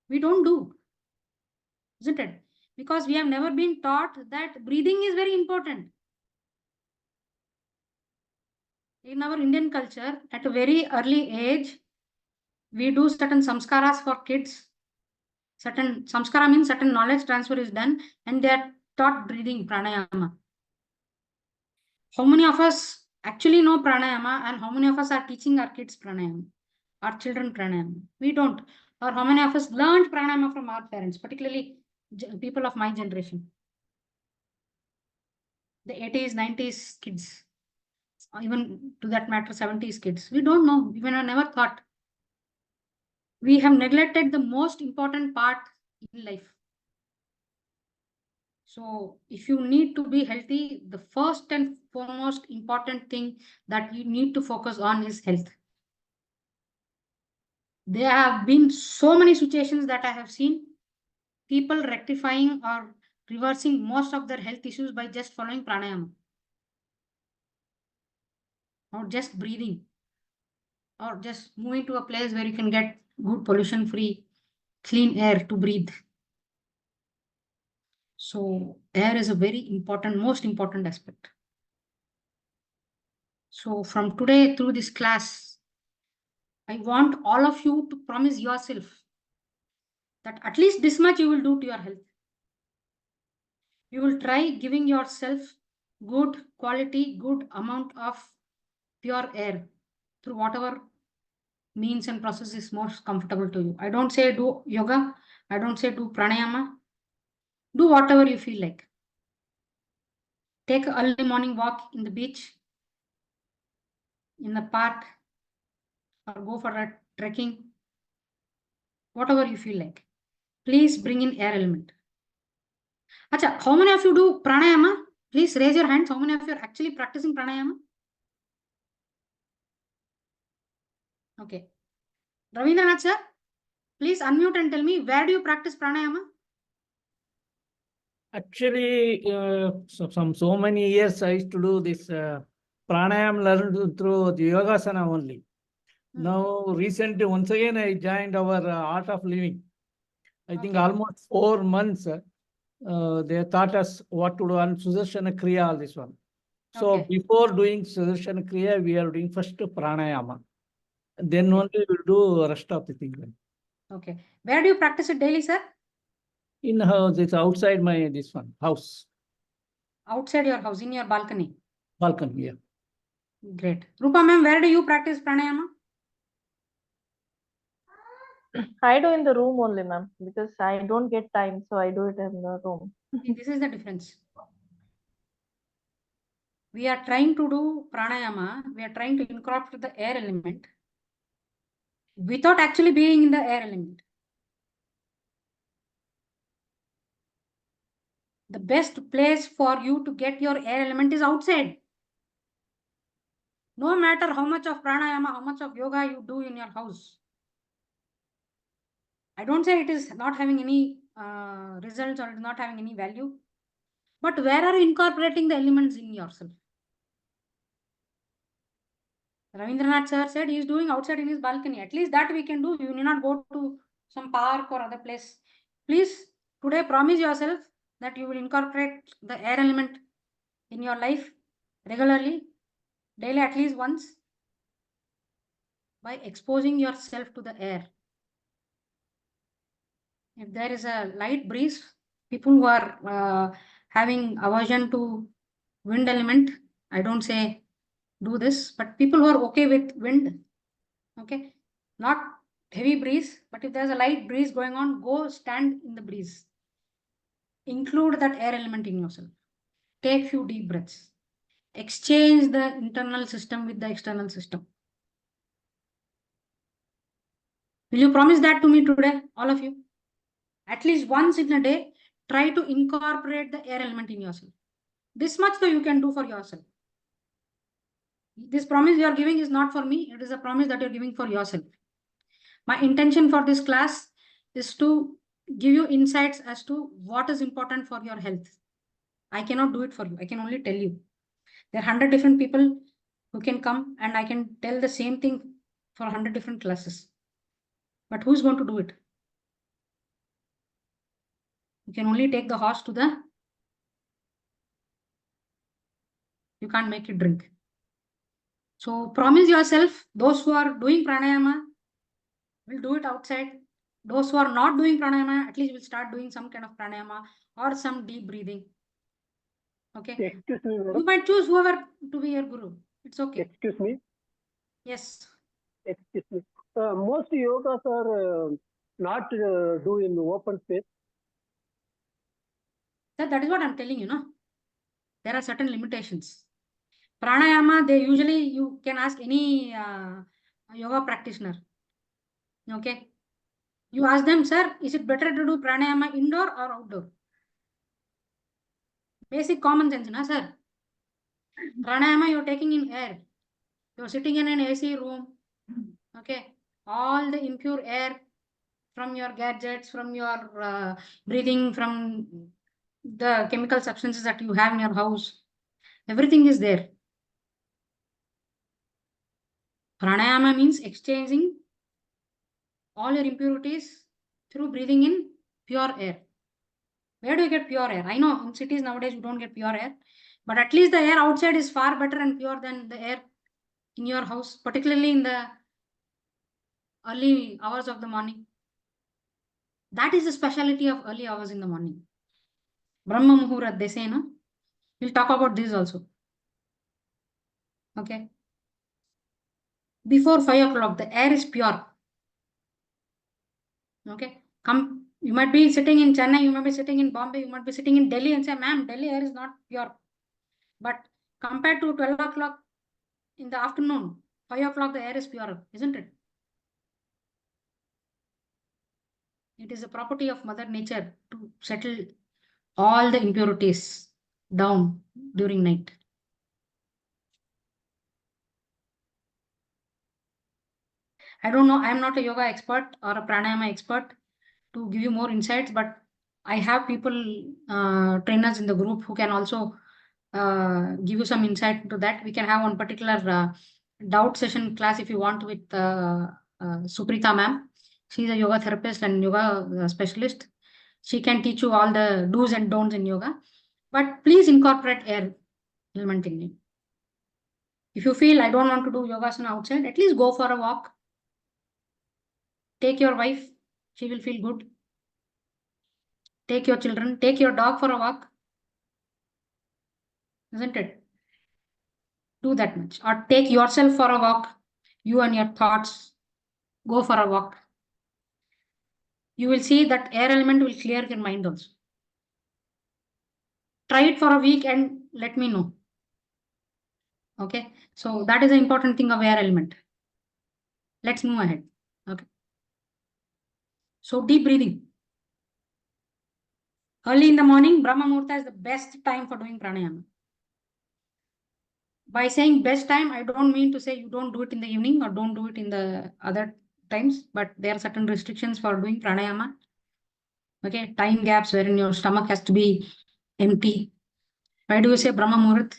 We don't do, isn't it? Because we have never been taught that breathing is very important. In our Indian culture, at a very early age, we do certain samskaras for kids. Certain samskara means certain knowledge transfer is done and they are taught breathing pranayama. How many of us actually know pranayama and how many of us are teaching our kids pranayama, our children pranayama? We don't. Or how many of us learned pranayama from our parents, particularly people of my generation? The 80s, 90s kids, even to that matter, 70s kids. We don't know. Even I never thought. We have neglected the most important part in life. So if you need to be healthy, the first and foremost important thing that you need to focus on is health. There have been so many situations that I have seen people rectifying or reversing most of their health issues by just following pranayama or just breathing or just moving to a place where you can get good pollution free, clean air to breathe. So air is a very important, most important aspect. So from today through this class, I want all of you to promise yourself that at least this much you will do to your health. You will try giving yourself good quality, good amount of pure air through whatever means and process is most comfortable to you. I don't say do yoga. I don't say do pranayama. Do whatever you feel like. Take an early morning walk in the beach, in the park, or go for a trekking. Whatever you feel like. Please bring in air element. Acha, how many of you do pranayama? Please raise your hands. How many of you are actually practicing pranayama? Okay. Ravindranath sir, please unmute and tell me, where do you practice pranayama? Actually, so many years I used to do this pranayam learned through the yogasana only. Now, recently, once again, I joined our Art of Living. I think Okay. almost 4 months. They taught us what to do on Sudarshana Kriya, all this one. So Okay. before doing Sudarshana Kriya, we are doing first pranayama. Then Okay. only we'll do rest of the thing. Okay. Where do you practice it daily, sir? In house, it's outside my this one house, Outside your house, in your balcony. balcony. Yeah. Great. Rupa ma'am, where do you practice pranayama? I do in the room only, ma'am, because I don't get time, so I do it in the room. See, this is the difference. We are trying to do pranayama. We are trying to incorporate the air element without actually being in the air element. The best place for you to get your air element is outside. No matter how much of pranayama, how much of yoga you do in your house. I don't say it is not having any results or it is not having any value. But where are you incorporating the elements in yourself? Ravindranath sir said he is doing outside in his balcony. At least that we can do. You need not go to some park or other place. Please, today promise yourself that you will incorporate the air element in your life regularly, daily at least once, by exposing yourself to the air. If there is a light breeze, people who are having aversion to wind element, I don't say do this, but people who are okay with wind, okay, not heavy breeze, but if there's a light breeze going on, go stand in the breeze. Include that air element in yourself. Take few deep breaths. Exchange the internal system with the external system. Will you promise that to me today, all of you? At least once in a day, try to incorporate the air element in yourself. This much though you can do for yourself. This promise you are giving is not for me. It is a promise that you're giving for yourself. My intention for this class is to give you insights as to what is important for your health. I cannot do it for you. I can only tell you. There are 100 different people who can come and I can tell the same thing for 100 different classes. But who's going to do it? You can only take the horse to the... You can't make it drink. So promise yourself, those who are doing pranayama will do it outside. Those who are not doing pranayama, at least will start doing some kind of pranayama or some deep breathing. Okay. Excuse me, You madam. might choose whoever to be your guru. It's okay. Excuse me. Yes. Excuse me. Most yogas are not do in open space. So that is what I'm telling you, no? There are certain limitations. Pranayama, they usually, you can ask any yoga practitioner. Okay. You ask them, sir, is it better to do pranayama indoor or outdoor? Basic common sense, na, sir? Pranayama you're taking in air. You're sitting in an AC room. Okay. All the impure air from your gadgets, from your breathing, from the chemical substances that you have in your house. Everything is there. Pranayama means exchanging all your impurities through breathing in pure air. Where do you get pure air? I know in cities nowadays you don't get pure air, but at least the air outside is far better and pure than the air in your house, particularly in the early hours of the morning. That is the specialty of early hours in the morning. Brahma Muhurat, they say, no? We'll talk about this also. Okay. Before 5 o'clock, the air is pure. Okay. Come, you might be sitting in Chennai, you might be sitting in Bombay, you might be sitting in Delhi and say, ma'am, Delhi air is not pure. But compared to 12 o'clock in the afternoon, 5 o'clock, the air is purer, isn't it? It is a property of Mother Nature to settle all the impurities down during night. I don't know. I'm not a yoga expert or a pranayama expert to give you more insights, but I have people, trainers in the group who can also give you some insight into that. We can have one particular doubt session class if you want with Suprita ma'am. She's a yoga therapist and yoga specialist. She can teach you all the do's and don'ts in yoga. But please incorporate air element in it. If you feel I don't want to do yogasana outside, at least go for a walk. Take your wife, she will feel good. Take your children, take your dog for a walk. Isn't it? Do that much. Or take yourself for a walk. You and your thoughts. Go for a walk. You will see that air element will clear your mind also. Try it for a week and let me know. Okay. So that is the important thing of air element. Let's move ahead. Okay. So deep breathing. Early in the morning, Brahma Muhurta is the best time for doing pranayama. By saying best time, I don't mean to say you don't do it in the evening or don't do it in the other times, but there are certain restrictions for doing pranayama. Okay, time gaps wherein your stomach has to be empty. Why do you say Brahma Muhurat?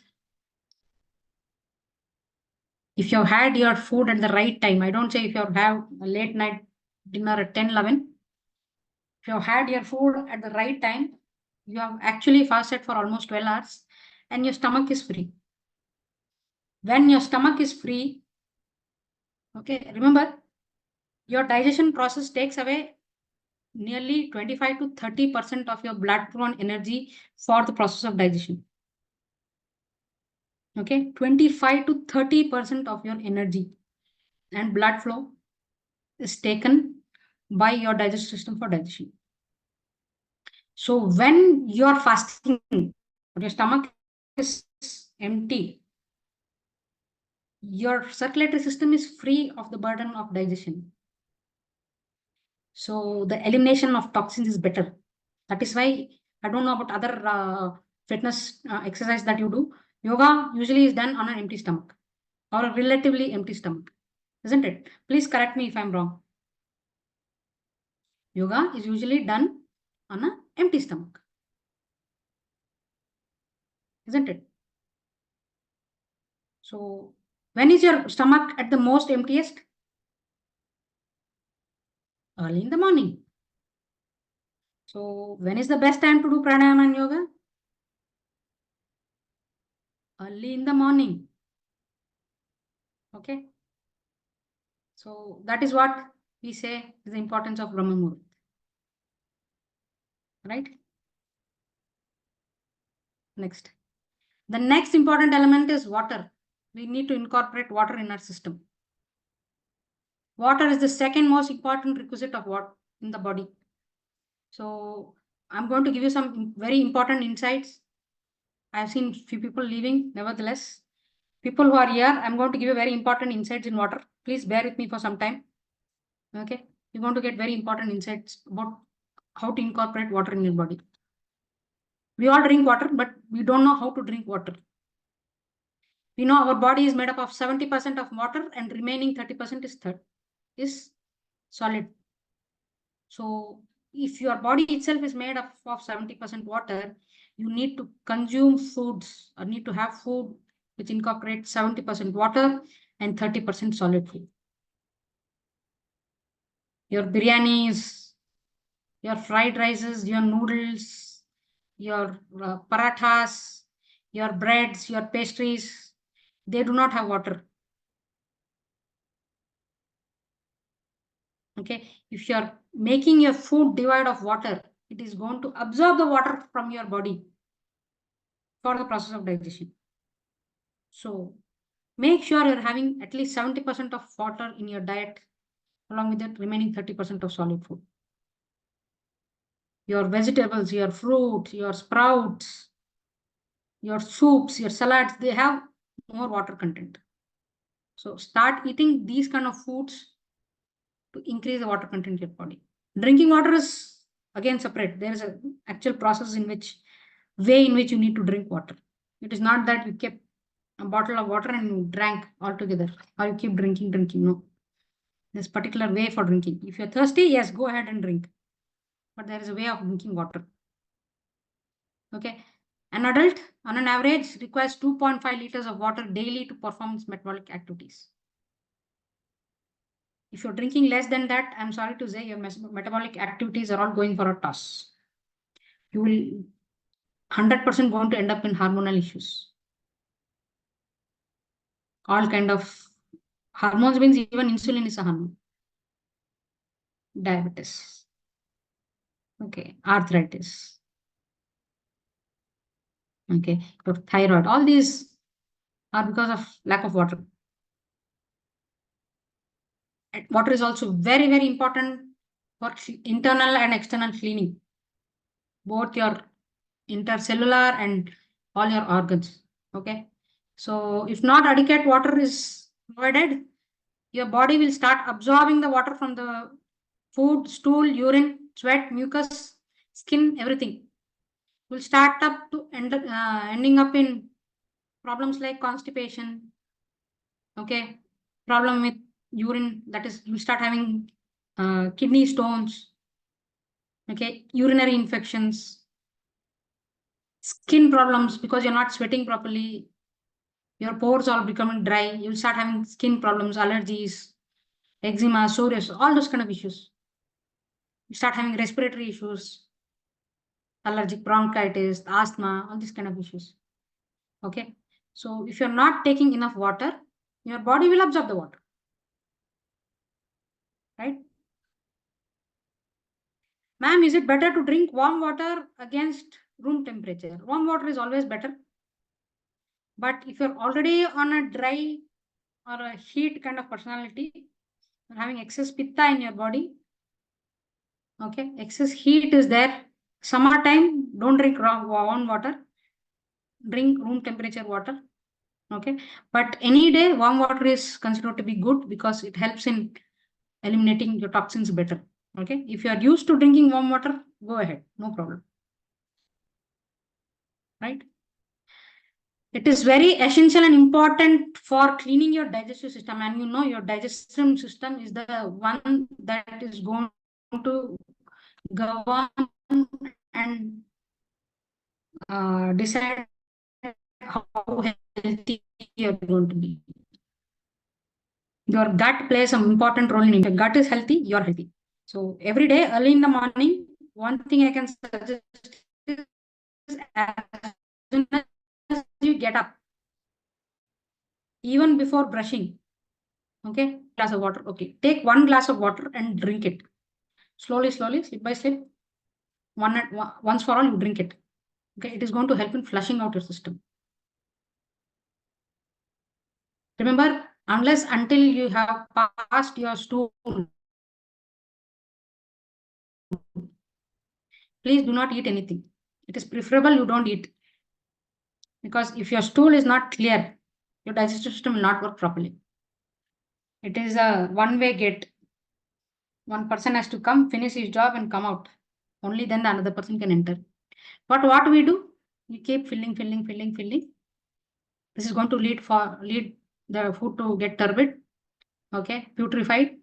If you have had your food at the right time, I don't say if you have a late night dinner at 10, 11. If you have had your food at the right time, you have actually fasted for almost 12 hours and your stomach is free. When your stomach is free, okay, remember, your digestion process takes away nearly 25 to 30% of your blood flow and energy for the process of digestion. Okay, 25 to 30% of your energy and blood flow is taken by your digestive system for digestion. So when you're fasting, your stomach is empty, your circulatory system is free of the burden of digestion. So the elimination of toxins is better. That is why I don't know about other fitness exercise that you do. Yoga usually is done on an empty stomach or a relatively empty stomach, isn't it? Please correct me if I'm wrong. Yoga is usually done on an empty stomach, isn't it? So when is your stomach at the most emptiest? Early in the morning. So when is the best time to do pranayama and yoga? Early in the morning. Okay. So that is what we say is the importance of Brahma Muhurat. Right? Next. The next important element is water. We need to incorporate water in our system. Water is the second most important requisite of water in the body. So I'm going to give you some very important insights. I've seen few people leaving, nevertheless. People who are here, I'm going to give you very important insights in water. Please bear with me for some time. Okay. You're going to get very important insights about how to incorporate water in your body. We all drink water, but we don't know how to drink water. We know our body is made up of 70% of water and remaining 30% is solid. So if your body itself is made up of 70% water, you need to consume foods or need to have food which incorporates 70% water and 30% solid food. Your biryanis, your fried rices, your noodles, your parathas, your breads, your pastries, they do not have water. Okay, if you're making your food devoid of water, it is going to absorb the water from your body for the process of digestion. So make sure you're having at least 70% of water in your diet, along with that remaining 30% of solid food. Your vegetables, your fruit, your sprouts, your soups, your salads, they have more water content. So start eating these kind of foods to increase the water content in your body. Drinking water is again separate. There is an actual process way in which you need to drink water. It is not that you kept a bottle of water and you drank altogether, or you keep drinking. No. There's a particular way for drinking. If you're thirsty, yes, go ahead and drink. But there is a way of drinking water. Okay. An adult, on an average, requires 2.5 liters of water daily to perform its metabolic activities. If you're drinking less than that, I'm sorry to say your metabolic activities are all going for a toss. You will 100% going to end up in hormonal issues. All kind of hormones means even insulin is a hormone. Diabetes. Okay, arthritis. Okay, your thyroid. All these are because of lack of water. And water is also very, very important for internal and external cleaning. Both your intercellular and all your organs. Okay. So if not adequate water is provided, your body will start absorbing the water from the food, stool, urine, sweat, mucus, skin, everything. Will start up to ending up in problems like constipation. Okay. Problem with urine, that is, you start having kidney stones. Okay. Urinary infections. Skin problems because you're not sweating properly. Your pores are becoming dry. You'll start having skin problems, allergies, eczema, psoriasis, all those kind of issues. You start having respiratory issues, allergic bronchitis, asthma, all these kind of issues. Okay. So if you're not taking enough water, your body will absorb the water. Right? Ma'am, is it better to drink warm water against room temperature? Warm water is always better. But if you're already on a dry or a heat kind of personality, you're having excess pitta in your body. Okay, excess heat is there. Summertime, don't drink warm water. Drink room temperature water. Okay, but any day warm water is considered to be good because it helps in eliminating your toxins better. Okay, if you are used to drinking warm water, go ahead, no problem. Right? It is very essential and important for cleaning your digestive system, and you know your digestive system is the one that is going to govern and decide how healthy you're going to be. Your gut plays some important role in it. If your gut is healthy, you're healthy. So every day, early in the morning, one thing I can suggest is as soon as you get up, even before brushing, okay, glass of water. Okay, take 1 glass of water and drink it. Slowly, slowly, slip by slip. Once for all, you drink it. Okay, it is going to help in flushing out your system. Remember, unless until you have passed your stool, please do not eat anything. It is preferable you don't eat. Because if your stool is not clear, your digestive system will not work properly. It is a one-way gate. One person has to come, finish his job and come out. Only then the another person can enter. But what we do, we keep filling. This is going to lead the food to get turbid, okay, putrefied,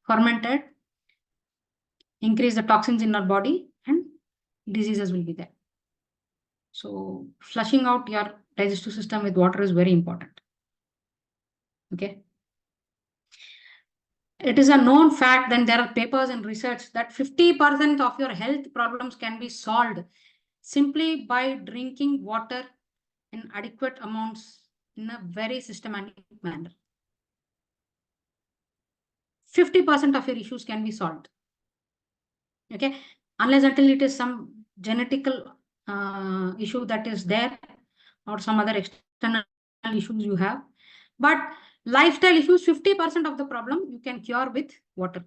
fermented, increase the toxins in our body, and diseases will be there. So flushing out your digestive system with water is very important. Okay. It is a known fact, then there are papers and research that 50% of your health problems can be solved simply by drinking water in adequate amounts in a very systematic manner. 50% of your issues can be solved. Okay, unless until it is some genetical issue that is there or some other external issues you have. But lifestyle issues, 50% of the problem you can cure with water.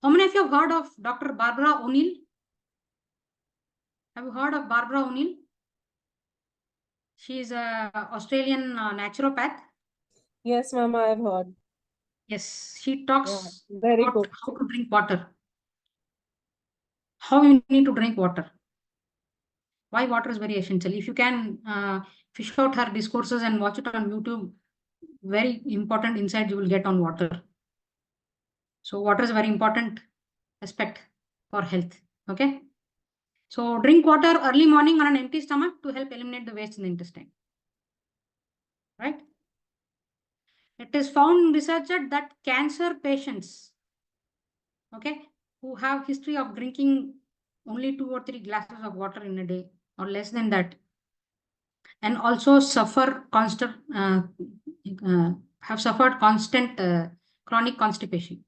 How many of you have heard of Dr. Barbara O'Neill? Have you heard of Barbara O'Neill? She is an Australian naturopath. Yes, ma'am, I have heard. Yes, she talks Very about good. how to drink water. How you need to drink water. Why water is very essential. If you can fish out her discourses and watch it on YouTube, very important insight you will get on water. So water is a very important aspect for health. Okay. So drink water early morning on an empty stomach to help eliminate the waste in the intestine. Right. It is found in research that cancer patients, okay, who have history of drinking only 2 or 3 glasses of water in a day or less than that, and also suffer have suffered constant chronic constipation.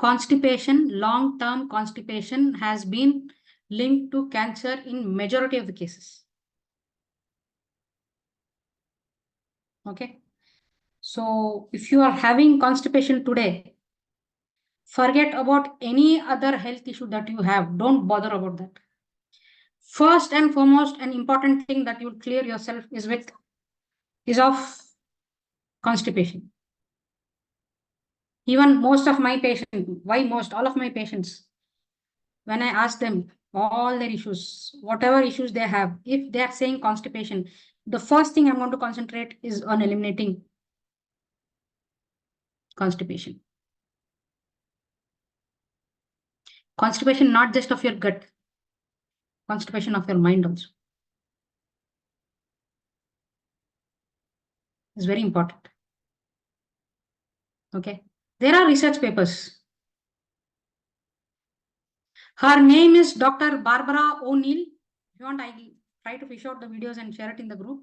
Long-term constipation has been linked to cancer in majority of the cases. Okay. So if you are having constipation today, forget about any other health issue that you have. Don't bother about that. First and foremost, an important thing that you'll clear yourself is of constipation. Even most of my patients, all of my patients, when I ask them all their issues, whatever issues they have, if they are saying constipation, the first thing I'm going to concentrate is on eliminating constipation. Constipation not just of your gut, constipation of your mind also is very important. Okay. There are research papers. Her name is Dr. Barbara O'Neill. If you want, I try to fish out the videos and share it in the group.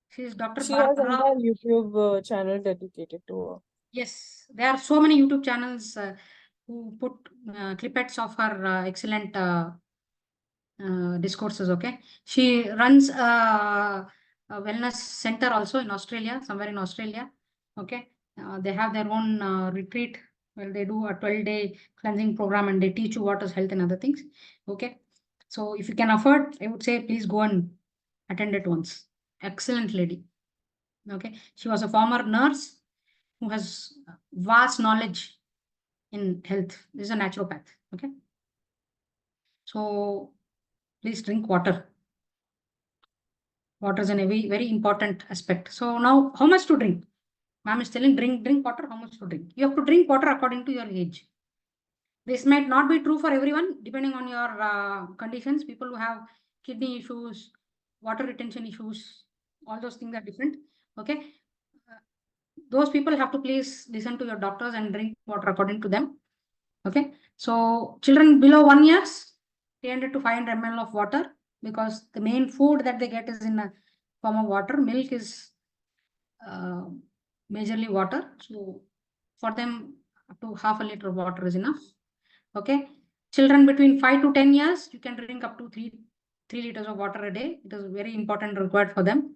She is Dr. She has Barbara. an YouTube channel dedicated to her. Yes, there are so many YouTube channels who put clippets of her excellent discourses. Okay, she runs a wellness center also in Australia, somewhere in Australia. Okay, they have their own retreat where they do a 12-day cleansing program and they teach you what is health and other things. Okay, so if you can afford, I would say please go and attend it once. Excellent lady. Okay, she was a former nurse who has vast knowledge in health. This is a naturopath. Okay, so please drink water. Water is a very, very important aspect. So now, how much to drink? Ma'am is telling drink water. How much to drink? You have to drink water according to your age. This might not be true for everyone, depending on your conditions. People who have kidney issues, water retention issues, all those things are different. Okay, those people have to please listen to your doctors and drink water according to them. Okay, so children below 1 year, 300 to 500 ml of water, because the main food that they get is in a form of water. Milk is majorly water. So for them, up to half a liter of water is enough. Okay, children between 5 to 10 years, you can drink up to 3 liters of water a day. It is very important, required for them.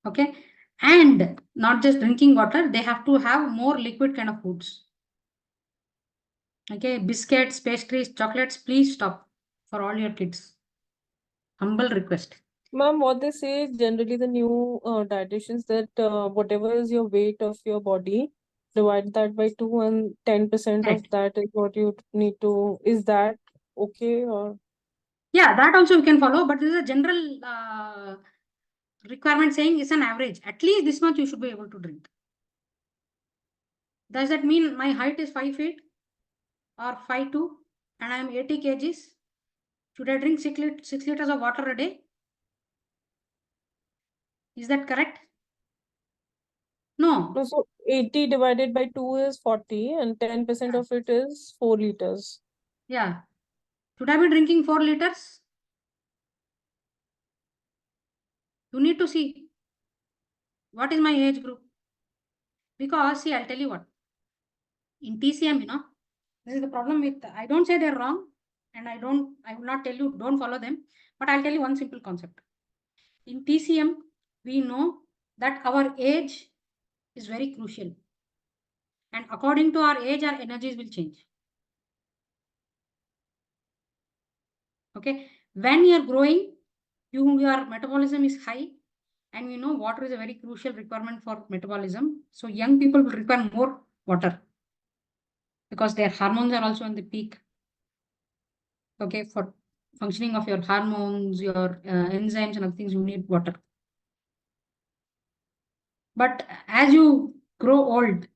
Okay, and not just drinking water, they have to have more liquid kind of foods. Okay, biscuits, pastries, chocolates, please stop for all your kids. Humble request. Ma'am, what they say generally, the new dietitians, that whatever is your weight of your body, divide that by 2 and 10% of Right. that is what you need to. Is that okay? Or Yeah, that also you can follow, but this is a general requirement saying it's an average. At least this much you should be able to drink. Does that mean my height is 5 feet or 5'2" and I am 80 kgs? Should I drink 6 liters of water a day? Is that correct? No. no, so 80 divided by 2 is 40, and 10% of it is 4 liters. Yeah. Should I be drinking 4 liters? You need to see what is my age group. Because see, I'll tell you what. In TCM, this is the problem with, I don't say they're wrong, and I will not tell you don't follow them, but I'll tell you one simple concept. In TCM, we know that our age is very crucial. And according to our age, our energies will change. Okay. When you're growing, your metabolism is high, and we know water is a very crucial requirement for metabolism. So young people will require more water because their hormones are also in the peak. Okay, for functioning of your hormones, your enzymes and other things, you need water. But as you grow old,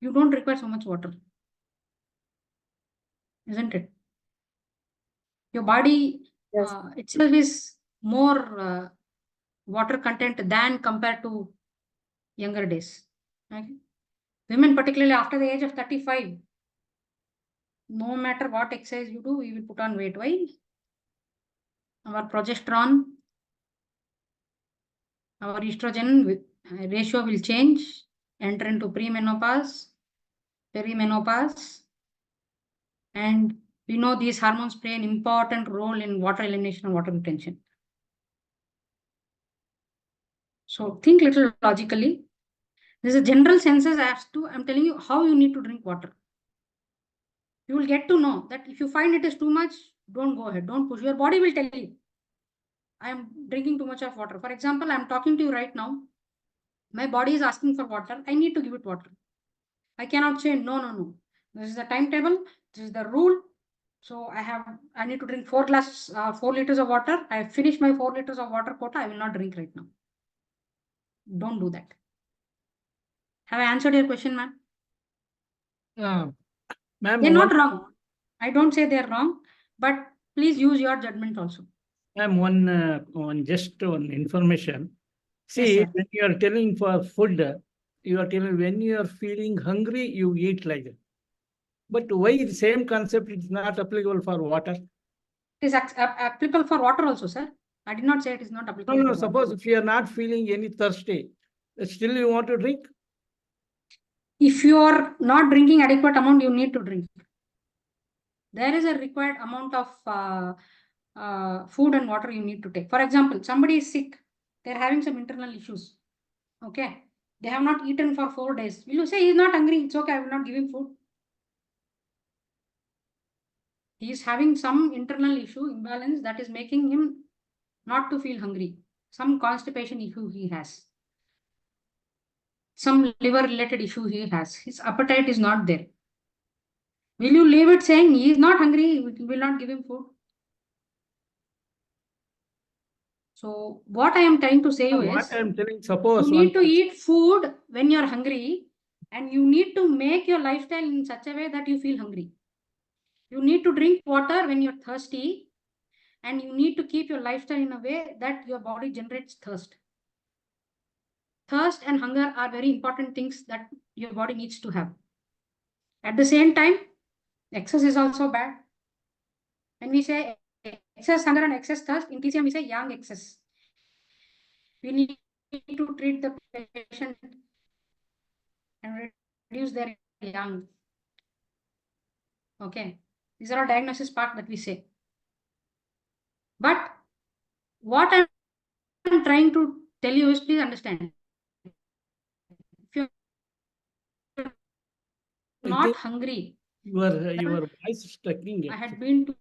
you don't require so much water, isn't it? Your body Yes. itself is more water content than compared to younger days. Okay? Women, particularly after the age of 35, no matter what exercise you do, we will put on weight. Why? Our progesterone, our estrogen ratio will change, enter into premenopause, perimenopause, and we know these hormones play an important role in water elimination and water retention. So think little logically. This is a general census as to, I'm telling you how you need to drink water. You will get to know that if you find it is too much, don't go ahead, don't push. Your body will tell you, I am drinking too much of water. For example, I'm talking to you right now. My body is asking for water. I need to give it water. I cannot say, no, no, no. This is the timetable. This is the rule. So I need to drink 4 liters of water. I have finished my 4 liters of water quota. I will not drink right now. Don't do that. Have I answered your question, ma'am? Ma'am, They're not wrong. I don't say they're wrong, but please use your judgment also. Ma'am, one information. See, Yes, sir. when you are telling for food, you are telling when you are feeling hungry, you eat like that. But why the same concept is not applicable for water? It is applicable for water also, sir. I did not say it is not applicable. No, suppose if you are not feeling any thirsty, still you want to drink? If you are not drinking adequate amount, you need to drink. There is a required amount of food and water you need to take. For example, somebody is sick. They're having some internal issues. Okay. They have not eaten for 4 days. Will you say he's not hungry? It's okay. I will not give him food. He is having some internal issue, imbalance that is making him not to feel hungry. Some constipation issue he has. Some liver related issue he has. His appetite is not there. Will you leave it saying he is not hungry, we will not give him food? So what I am trying to say you What is, I am telling, suppose you need to eat food when you are hungry, and you need to make your lifestyle in such a way that you feel hungry. You need to drink water when you're thirsty, and you need to keep your lifestyle in a way that your body generates thirst. Thirst and hunger are very important things that your body needs to have. At the same time, excess is also bad. When we say excess hunger and excess thirst, in TCM we say yang excess. We need to treat the patient and reduce their yang. Okay. These are all diagnosis part that we say. But what I'm trying to tell you is, please understand. If you're not hungry, your voice is stucking. I had been to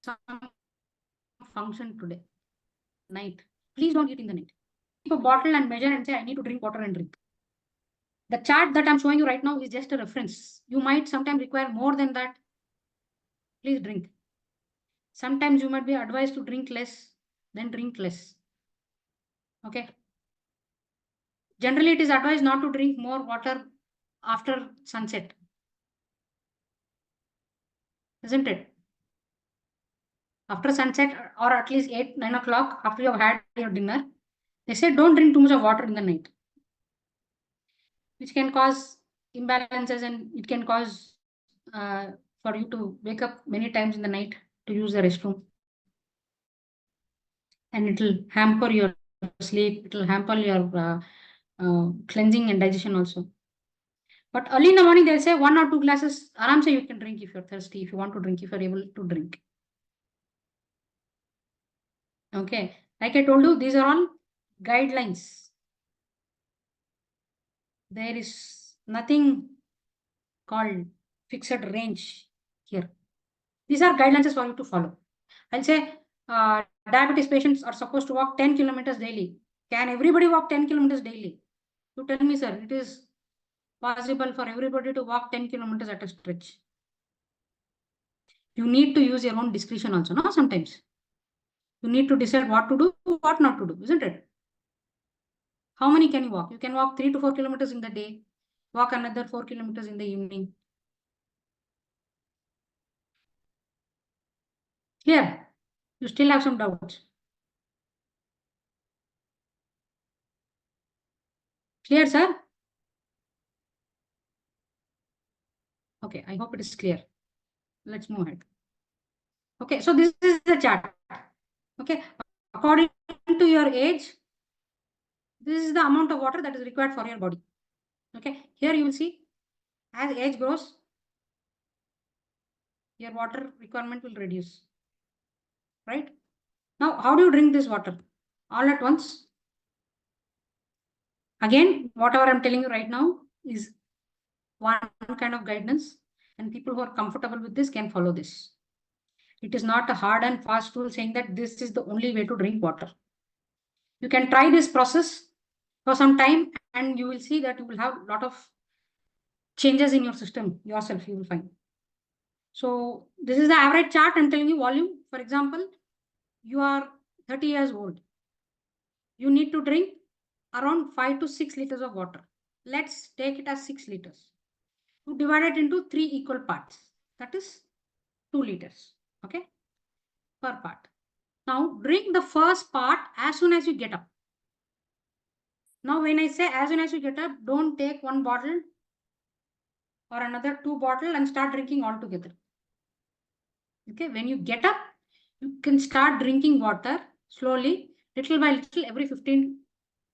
some function today night. Please don't eat in the night. Keep a bottle and measure and say, I need to drink water and drink. The chart that I'm showing you right now is just a reference. You might sometimes require more than that. Please drink. Sometimes you might be advised to drink less, then drink less. Okay. Generally, it is advised not to drink more water after sunset. Isn't it? After sunset, or at least 8, 9 o'clock, after you have had your dinner, they say don't drink too much of water in the night, which can cause imbalances, and it can cause for you to wake up many times in the night to use the restroom. And it will hamper your sleep, it will hamper your cleansing and digestion also. But early in the morning, they'll say 1 or 2 glasses, aram say you can drink if you're thirsty, if you want to drink, if you're able to drink. Okay, like I told you, these are all guidelines. There is nothing called fixed range here. These are guidelines for you to follow. I'll say diabetes patients are supposed to walk 10 kilometers daily. Can everybody walk 10 kilometers daily? You tell me, sir, it is possible for everybody to walk 10 kilometers at a stretch. You need to use your own discretion also, no? Sometimes you need to decide what to do, what not to do, isn't it? How many can you walk? You can walk 3 to 4 kilometers in the day, walk another 4 kilometers in the evening. Clear? You still have some doubts? Clear, sir? Okay, I hope it is clear. Let's move ahead. Okay, so this is the chart. Okay, according to your age, this is the amount of water that is required for your body. Okay, here you will see as age grows, your water requirement will reduce. Right? Now, how do you drink this water? All at once? Again, whatever I'm telling you right now is one kind of guidance, and people who are comfortable with this can follow this. It is not a hard and fast rule saying that this is the only way to drink water. You can try this process for some time and you will see that you will have a lot of changes in your system yourself, you will find. So this is the average chart. I'm telling you volume. For example, you are 30 years old. You need to drink around 5 to 6 liters of water. Let's take it as 6 liters. You divide it into 3 equal parts. That is 2 liters. Okay, per part. Now drink the first part as soon as you get up. Now when I say as soon as you get up, don't take one bottle or another 2 bottles and start drinking all together. Okay, when you get up, you can start drinking water slowly, little by little, every 15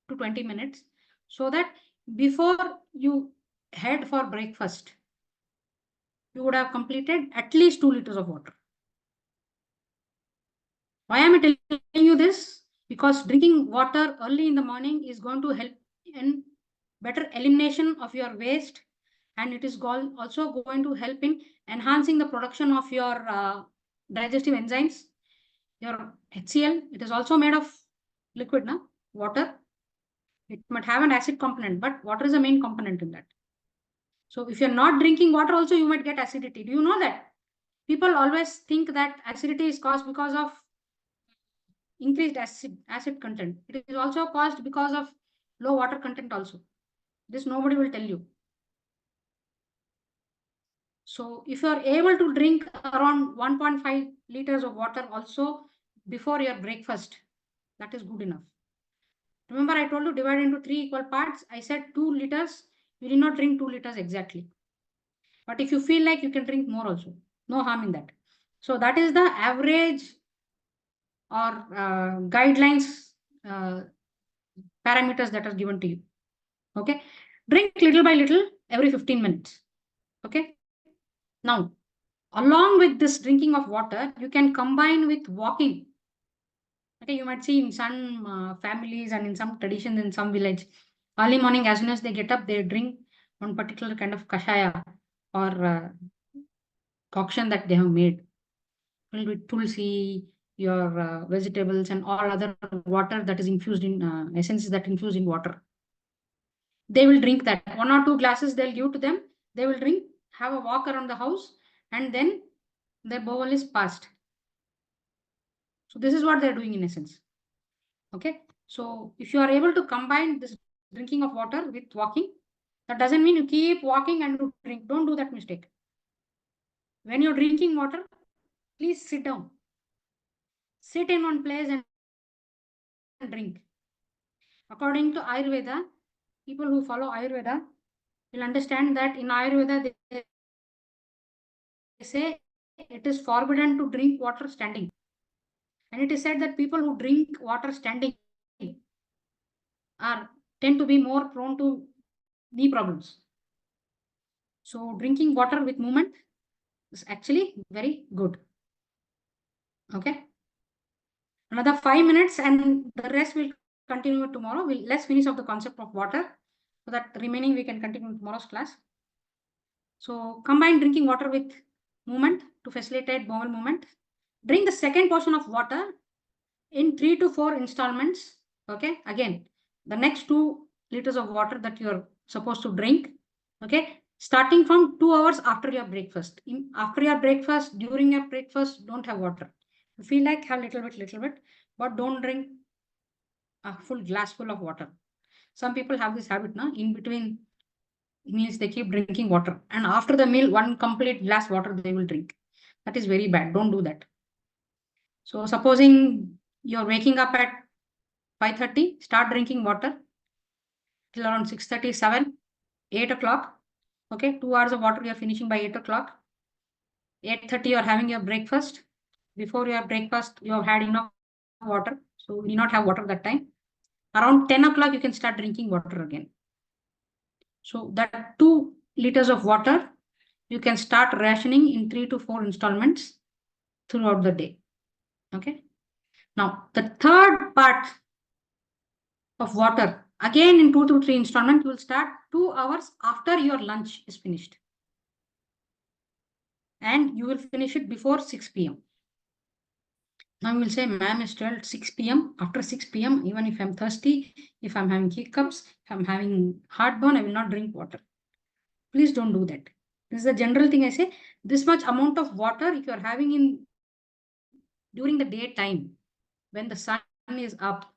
to 20 minutes, so that before you head for breakfast, you would have completed at least 2 liters of water. Why am I telling you this? Because drinking water early in the morning is going to help in better elimination of your waste, and it is also going to help in enhancing the production of your digestive enzymes, your HCl. It is also made of liquid, na? Water. It might have an acid component, but water is the main component in that. So if you're not drinking water also, you might get acidity. Do you know that? People always think that acidity is caused because of increased acid content. It is also caused because of low water content also. This nobody will tell you. So if you are able to drink around 1.5 liters of water also before your breakfast, that is good enough. Remember, I told you divide into 3 equal parts. I said 2 liters. You did not drink 2 liters exactly. But if you feel like, you can drink more also. No harm in that. So that is the average or guidelines parameters that are given to you. Okay. Drink little by little every 15 minutes. Okay. Now, along with this drinking of water, you can combine with walking. Okay, you might see in some families and in some traditions in some village, early morning, as soon as they get up, they drink one particular kind of kashaya or concoction that they have made, filled with tulsi, your vegetables, and all other water that is infused in essences that infused in water. They will drink that. 1 or 2 glasses they'll give to them. They will drink, have a walk around the house, and then their bowel is passed. So this is what they're doing in essence. Okay. So if you are able to combine this drinking of water with walking, that doesn't mean you keep walking and you drink. Don't do that mistake. When you're drinking water, please sit down. Sit in one place and drink. According to Ayurveda, people who follow Ayurveda will understand that in Ayurveda, they say it is forbidden to drink water standing. And it is said that people who drink water standing tend to be more prone to knee problems. So drinking water with movement is actually very good. Okay. Another 5 minutes and the rest will continue tomorrow. Let's finish off the concept of water so that the remaining we can continue in tomorrow's class. So combine drinking water with movement to facilitate bowel movement. Drink the second portion of water in 3 to 4 installments. Okay. Again, the next 2 liters of water that you're supposed to drink. Okay. Starting from 2 hours after your breakfast. After your breakfast, during your breakfast, don't have water. You feel like have little bit, but don't drink a full glass full of water. Some people have this habit, na? In between meals, they keep drinking water. And after the meal, one complete glass water they will drink. That is very bad. Don't do that. So supposing you're waking up at 5:30, start drinking water till around 6:30, 7, 8 o'clock. Okay, 2 hours of water you are finishing by 8 o'clock. 8:30 you are having your breakfast. Before your breakfast, you have had enough water. So you need not have water that time. Around 10 o'clock, you can start drinking water again. So that 2 liters of water, you can start rationing in 3 to 4 installments throughout the day. Okay. Now, the third part of water, again in 2 to 3 installments, you will start 2 hours after your lunch is finished. And you will finish it before 6 p.m. Now you will say, ma'am, it's still 6 p.m. After 6 p.m., even if I'm thirsty, if I'm having hiccups, if I'm having heartburn, I will not drink water. Please don't do that. This is the general thing I say. This much amount of water, if you're having in during the daytime, when the sun is up,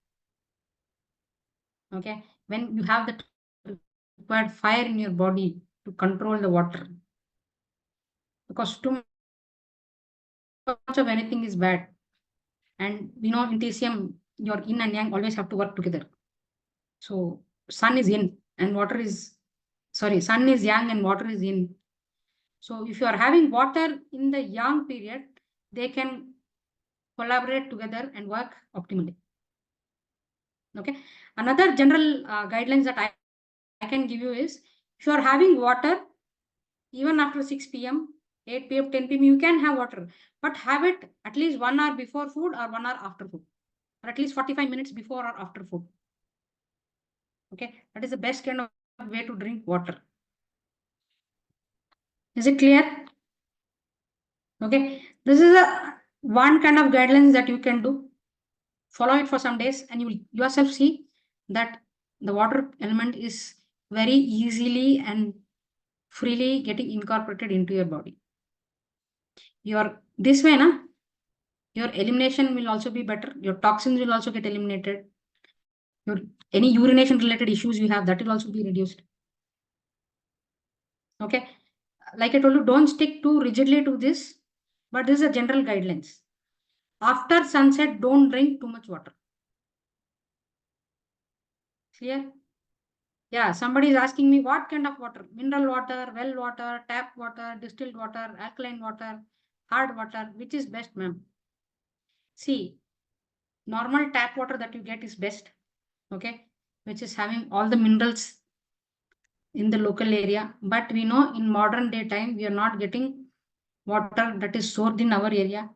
okay, when you have the required fire in your body to control the water, because too much of anything is bad. And in TCM, your yin and yang always have to work together. So sun is yin and water is, sun is yang and water is yin. So if you are having water in the yang period, they can collaborate together and work optimally. Okay. Another general guidelines that I can give you is, if you are having water, even after 6 p.m., 8 p.m., 10 p.m., you can have water, but have it at least 1 hour before food or 1 hour after food, or at least 45 minutes before or after food. Okay. That is the best kind of way to drink water. Is it clear? Okay. This is one kind of guidelines that you can do. Follow it for some days and you will yourself see that the water element is very easily and freely getting incorporated into your body. This way, your elimination will also be better. Your toxins will also get eliminated. Any urination related issues you have, that will also be reduced. Okay. Like I told you, don't stick too rigidly to this, but this is a general guidelines. After sunset, don't drink too much water. Clear? Yeah, somebody is asking me what kind of water? Mineral water, well water, tap water, distilled water, alkaline water, hard water, which is best, ma'am? See, normal tap water that you get is best, okay, which is having all the minerals in the local area. But we know in modern day time, we are not getting water that is stored in our area.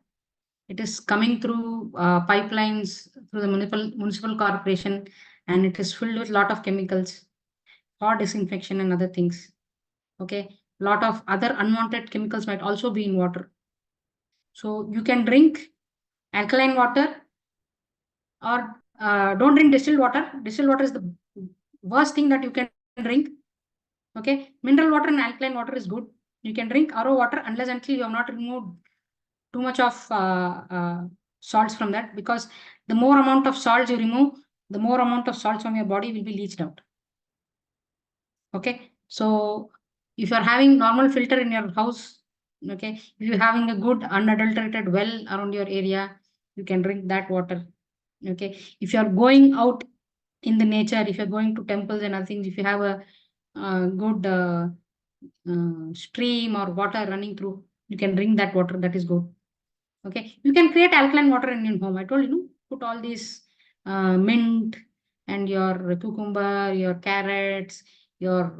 It is coming through pipelines, through the municipal corporation, and it is filled with a lot of chemicals for disinfection and other things. Okay, a lot of other unwanted chemicals might also be in water. So you can drink alkaline water or don't drink distilled water. Distilled water is the worst thing that you can drink. Okay, mineral water and alkaline water is good. You can drink RO water unless until you have not removed too much of salts from that, because the more amount of salts you remove, the more amount of salts from your body will be leached out. Okay, so if you're having normal filter in your house, okay, if you're having a good unadulterated well around your area, you can drink that water. Okay, if you're going out in the nature, if you're going to temples and other things, if you have a good stream or water running through, you can drink that water. That is good. Okay, you can create alkaline water in your home. I told you, put all these mint and your cucumber, your carrots, your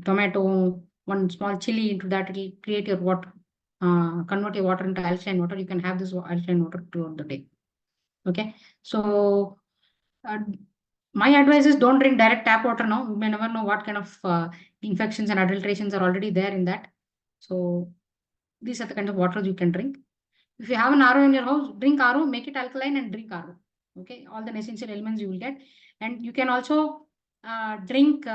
tomato, one small chili into that. It will create your water, convert your water into alkaline water. You can have this alkaline water throughout the day. Okay, so my advice is don't drink direct tap water now. You may never know what kind of infections and adulterations are already there in that. So these are the kind of water you can drink. If you have an RO in your house, drink RO, make it alkaline and drink RO. Okay, all the essential elements you will get. And you can also drink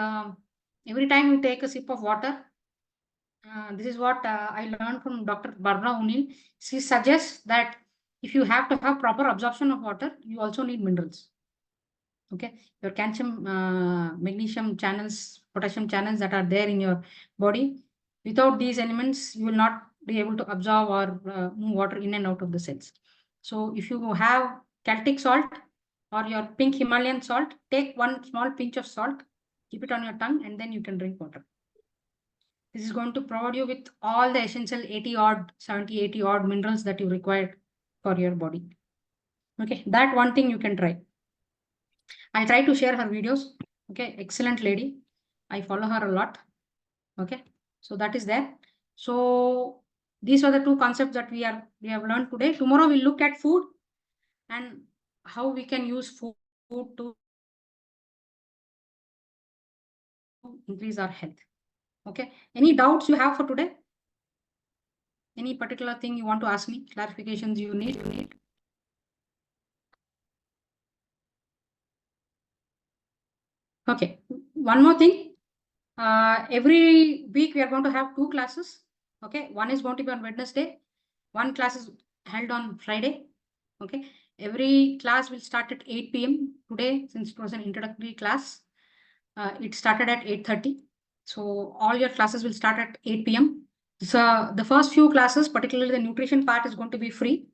every time you take a sip of water. This is what I learned from Dr. Barbara O'Neill. She suggests that if you have to have proper absorption of water, you also need minerals. Okay, your calcium, magnesium channels, potassium channels that are there in your body. Without these elements, you will not be able to absorb or move water in and out of the cells. So if you have Celtic salt or your pink Himalayan salt, take one small pinch of salt, keep it on your tongue, and then you can drink water. This is going to provide you with all the essential 70, 80 odd minerals that you require for your body. Okay, that one thing you can try. I'll try to share her videos. Okay, excellent lady. I follow her a lot. Okay, so that is there. So these are the two concepts that we have learned today. Tomorrow we'll look at food and how we can use food to increase our health. Okay, any doubts you have for today? Any particular thing you want to ask me? Clarifications you need? Okay, one more thing. Every week we are going to have 2 classes. Okay, one is going to be on Wednesday. One class is held on Friday. Okay, every class will start at 8 p.m. Today, since it was an introductory class, it started at 8:30. So all your classes will start at 8 p.m. So the first few classes, particularly the nutrition part, is going to be free.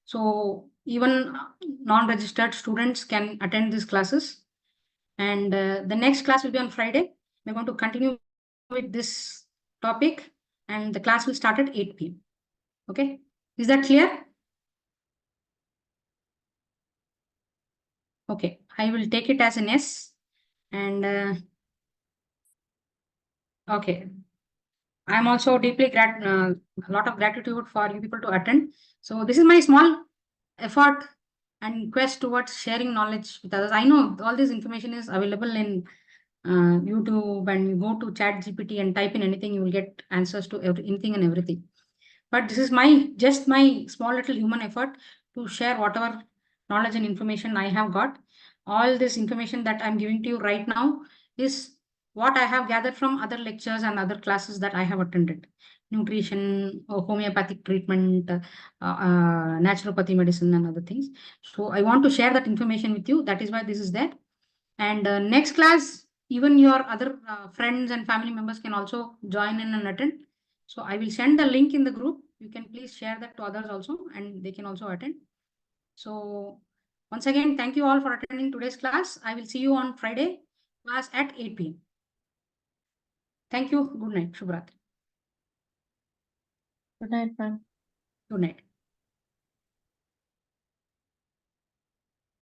So even non-registered students can attend these classes. And the next class will be on Friday. We're going to continue with this topic, and the class will start at 8 p.m. Okay, is that clear? Okay, I will take it as an S. And okay, I'm also deeply a lot of gratitude for you people to attend. So this is my small effort and quest towards sharing knowledge with others. I know all this information is available in YouTube, and you go to ChatGPT and type in anything, you will get answers to anything and everything. But this is just my small little human effort to share whatever knowledge and information I have got. All this information that I'm giving to you right now is what I have gathered from other lectures and other classes that I have attended. Nutrition, homeopathic treatment, naturopathy medicine, and other things. So I want to share that information with you. That is why this is there. And next class, even your other friends and family members can also join in and attend. So I will send the link in the group. You can please share that to others also, and they can also attend. So once again, thank you all for attending today's class. I will see you on Friday class at 8 p.m. Thank you. Good night. Shubhratri. Good night, ma'am. Good night.